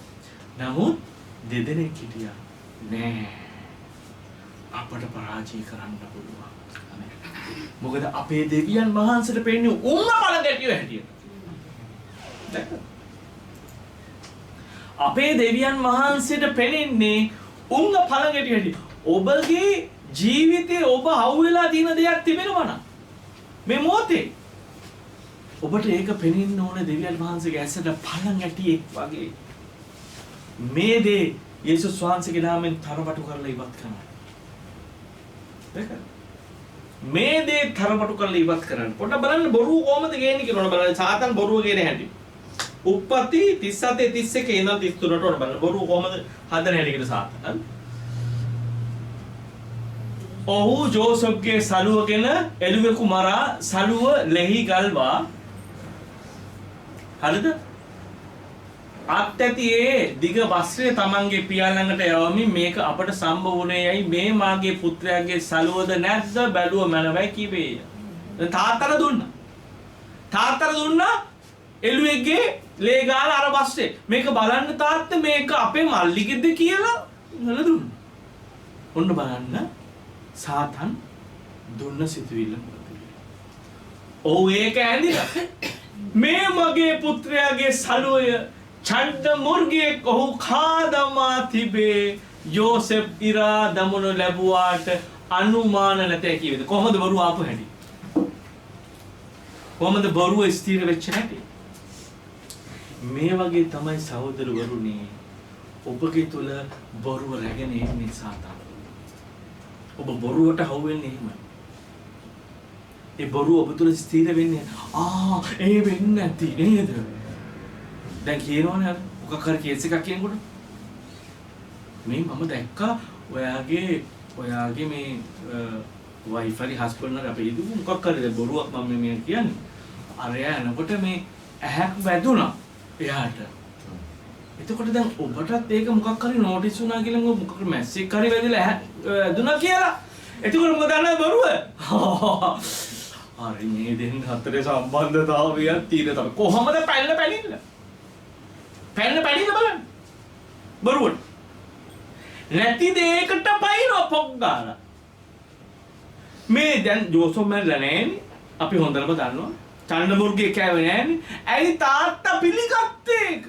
නමුත් දෙදෙනෙක් හිටියා. නෑ. අපට පරාජය කරන්න පුළුවන්. මොකද අපේ දෙවියන් වහන්සේට පෙන්නේ උන්න පළඟැටියෝ හැටියට. අපේ දෙවියන් වහන්සේට පෙනෙන්නේ උන්න පළඟැටියෝ හැටියට. ඔබගේ ජීවිතේ ඔබ හවුවෙලා තියෙන දෙයක් තිබෙනවා නම් මේ මොහොතේ ඔබට ඒක පෙනෙන්න ඕනේ දෙවියන් වහන්සේගේ ඇසට පළඟැටියෙක් වගේ. මේ දේ යේසුස් වහන්සේගේ නාමයෙන් තරවටු කරලා ඉවත් කරනවා. දෙක මේ දේ තරවටු කරලා ඉවත් කරන්න. පොඩ්ඩක් බලන්න බොරුව කොහමද ගේන්නේ කියලා ඕන බලන්න. සාතන් බොරුව ගේන හැටි. උප්පත්ති 37 31 ඉඳන් 33ට ඕන බලන්න. බොරුව කොහමද හදන හැටි කියලා සාතන්. ඔහු ජෝසප්ගේ සලුවගෙන එළුවෙකු මරා සලුව ලෙහි ගල්වා හරිද? අත්‍යතියේ දිග වස්ත්‍රය තමන්ගේ පියා ළඟට යවමින් මේක අපට සම්බ වුණේ යයි මේ මාගේ පුත්‍රයාගේ සලුවද නැද්ද බැලුව මැනවයි කිවේය. තාත්තට දුන්නා. තාත්තට දුන්නා එළුවෙක්ගේ ලේ ගාලා අර වස්ත්‍රය. මේක බලන්න තාත්තා මේක අපේ මල්ලිගෙද කියලා නල දුන්නා. ඔන්න බලන්න සාතන් දුන්න සිතුවිල්ල මොකද? ඔව් ඒක ඇඳිලා මේ මගේ පුත්‍රයාගේ සලුවය ඡණ්ඩ මුර්ගයේ ඔහු කාදමා තිබේ යෝසෙෆ් ඉරා දමනු ලැබුවාට අනුමාන නැතේ කියවද? කොහොමද බොරුව ආපු හැටි? කොහොමද බොරුව ස්ථිර වෙච්ච හැටි? මේ වගේ තමයි සහෝදරවරුනි ඔබගේ තුල බොරුව රැගෙන ඉන්නේ සාතන්. ඔබ බොරුවට හවු වෙන්නේ එහෙමයි. ඒ බොරුව ඔබ තුල ස්ථිර වෙන්නේ ඒ වෙන්නේ නැති නේද? දැන් කියනවනේ මොකක් හරි කේස් එකක් කියනකොට මේ මම දැක්කා ඔයාගේ මේ වයිෆ් හරි හස්බන්ඩ් හරි අපේ ඉදු මොකක් හරි බොරුවක් මම මේ කියන්නේ. අරයා එනකොට මේ ඇහැක් වැදුනා එයාට. එතකොට දැන් ඔබටත් ඒක මොකක් හරි නෝටිස් වුණා කියලා මොකක් හරි මැසේජ් හරි වැදිලා ඇහැ වැදුනා කියලා. එතකොට මොකද දන්නවද බොරුව? හරි මේ දෙන්න අතරේ සම්බන්ධතාවයක් තියෙන තමයි. කොහොමද පැනින්න? පැනින්න බලන්න. බොරුවට. නැති දෙයකට පයින් පොක් ගාලා. මේ දැන් ජෝසොම් මැරලා නෑනේ. අපි හොඳටම දන්නවා. චණ්ඩමුර්ගේ කෑවේ නෑනේ. ඇයි තාත්තා පිළිගත්තේ ඒක?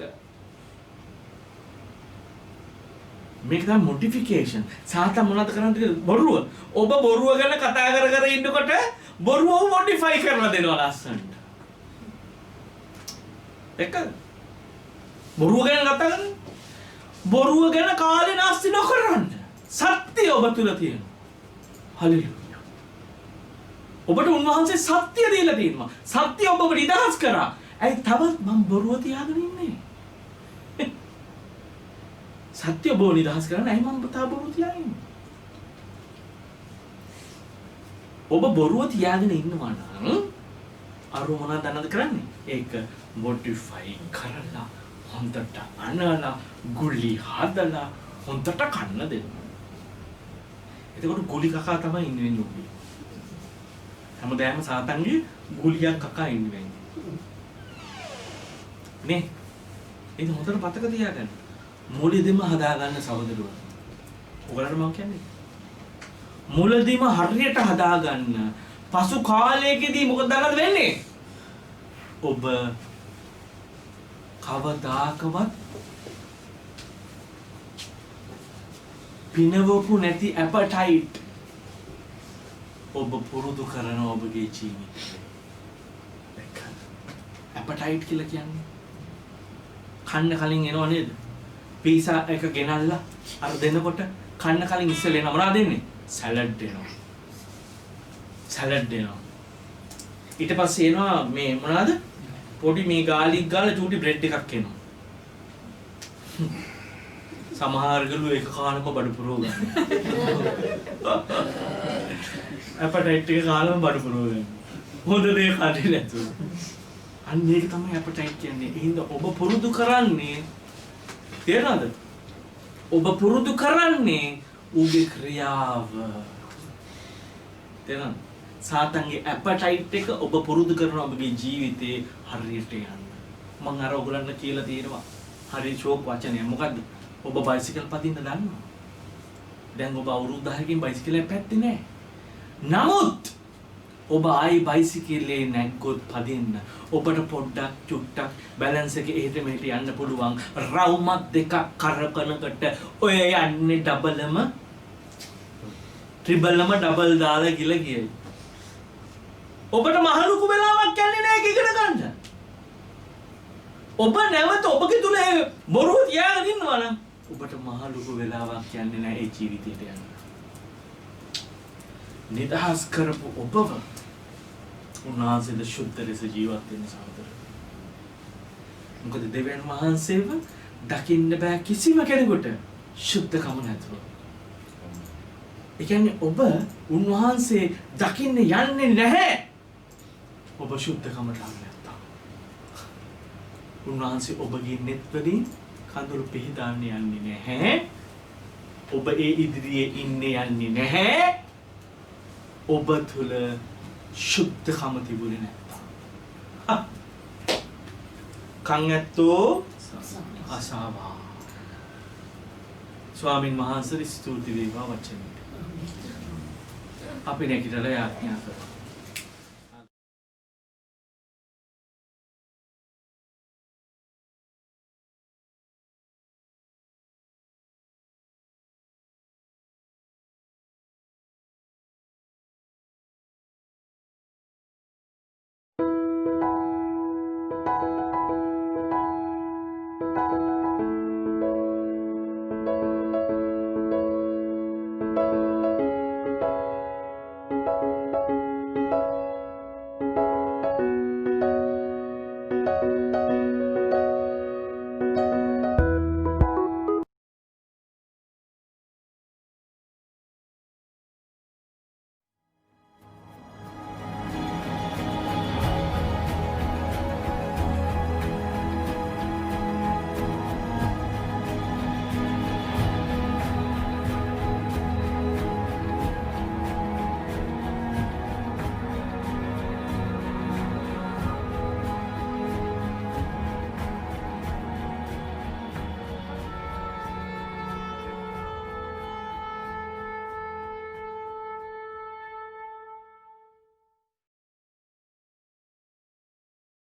මේක තමයි මොඩිෆිකේෂන්. සාතන් මොනවද කරන්නේ? බොරුව. ඔබ බොරුව ගැන කතා කර ඉන්නකොට බොරුව මොඩිෆයි කරලා දෙනවා ලස්සනට. එක බොරුව ගැන කතා කරන්නේ. බොරුව ගැන කාලේ නාස්ති නොකරන්න. සත්‍ය ඔබ තුල තියෙනවා. හලෙලූයා. ඔබට උන්වහන්සේ සත්‍ය දීලා තියෙනවා. සත්‍ය ඔබව නිදහස් කරා. ඇයි තවත් මම බොරුව තියාගෙන ඉන්නේ? සත්‍ය ඔබ නිදහස් කරන්න ඇයි මම තා බොරු තියාගෙන ඉන්නේ? ඔබ බොරුව තියාගෙන ඉන්නවා නම් අර මොනවද දන්නද කරන්නේ? ඒක මොඩිෆයි කරලා හොඳට අනලා ගුලි හදලා හොඳට කන්න දෙන්න. එතකොට ගුලි කකා තමයි ඉන්නේ ඔබේ. හැමදාම සාතන්ගේ ගුලියක් කකා ඉන්නේ. නේ? ඒක හොඳට මතක තියාගන්න. මුලදීම හදාගන්න සහෝදරුවා. ඔයගලට මම කියන්නේ මුලදීම හරියට හදාගන්න. පසු කාලයකදී මොකද දන්නද වෙන්නේ? ඔබ කවදාකවත් පිනවපු නැති ඇපටයිට් ඔබ පුරුදු කරන ඔබගේ ජීවිතේ. ඇපටයිට් කියලා කියන්නේ කන්න කලින් එනව නේද? පීසා එක ගෙනල්ලා අර දෙනකොට කන්න කලින් ඉස්සෙල්ලා එනවා මොනවද දෙන්නේ? සැලඩ් දෙනවා. සැලඩ් දෙනවා. ඊට පස්සේ එනවා මේ මොනවද? පොඩි මේ ගාලික් ගාලා චූටි බ්‍රෙඩ් එකක් එනවා. සමහර ගලු එක කානක බඩු පුරව ගන්න. ඇපටයිට් එක කාලම බඩු පුරව ගන්න. හොඳ දේ කන්නේ නැතුව. අන්න ඒක තමයි ඇපටයිට් කියන්නේ. එහෙනම් ඔබ පුරුදු කරන්නේ තේරෙනවද? ඔබ පුරුදු කරන්නේ ඌගේ ක්‍රියාව. තේරෙනවද? සාතන්ගේ ඇපටයිට් එක ඔබ පුරුදු කරන ඔබගේ ජීවිතේ හරියට යන්න. මම අර ඔයගලන්ට කියලා තියෙනවා. හරි ෂෝක් වචනය. මොකද්ද? ඔබ බයිසිකල් පදින්න දන්නවා. දැන් ඔබ අවුරුදු 10කින් බයිසිකලයක් පැත්තේ නැහැ. නමුත් ඔබ ආයි බයිසිකලේ නැග්ගොත් පදින්න ඔබට පොඩ්ඩක් චුට්ටක් බැලන්ස් එක එහෙට මෙහෙට යන්න පුළුවන්. රවුමක් දෙකක් කරකනකට ඔය යන්නේ ඩබලම ට්‍රිබල්ම ඩබල් දාලා ගියයි. ඔබට මහලුකු වෙලාවක් යන්නේ නැහැ ඉගෙන ගන්න. ඔබ නැවත ඔබගේ තුල බොරුව තියාගෙන ඉන්නවා නම් ඔබට මහලුකු වෙලාවක් යන්නේ නැහැ ඒ ජීවිතයට යන්න. නිදහස් කරපු ඔබව උන්වහන්සේද සුද්ධ ලෙස ජීවත් වෙන සහෝදර. මොකද දෙවියන් වහන්සේව දකින්න බෑ කිසිම කෙනෙකුට සුද්ධකම නැතුව. ඒ කියන්නේ ඔබ උන්වහන්සේ දකින්න යන්නේ නැහැ. ඔබ සුද්ධකමට නැත්තම්. උන්වහන්සේ ඔබගේ net වලින් කඳුළු පිහදාන්න යන්නේ නැහැ. ඔබ ඒ ඉදිරියේ ඉන්නේ යන්නේ නැහැ. ඔබ තුල සුද්ධකම තිබුණේ නැත්තම්. කන් ඇත්තෝ අසාවා. ස්වාමින් වහන්සේ ස්තුති වේවා වචනෙට. අපි නැගිටලා යාඥා කරමු.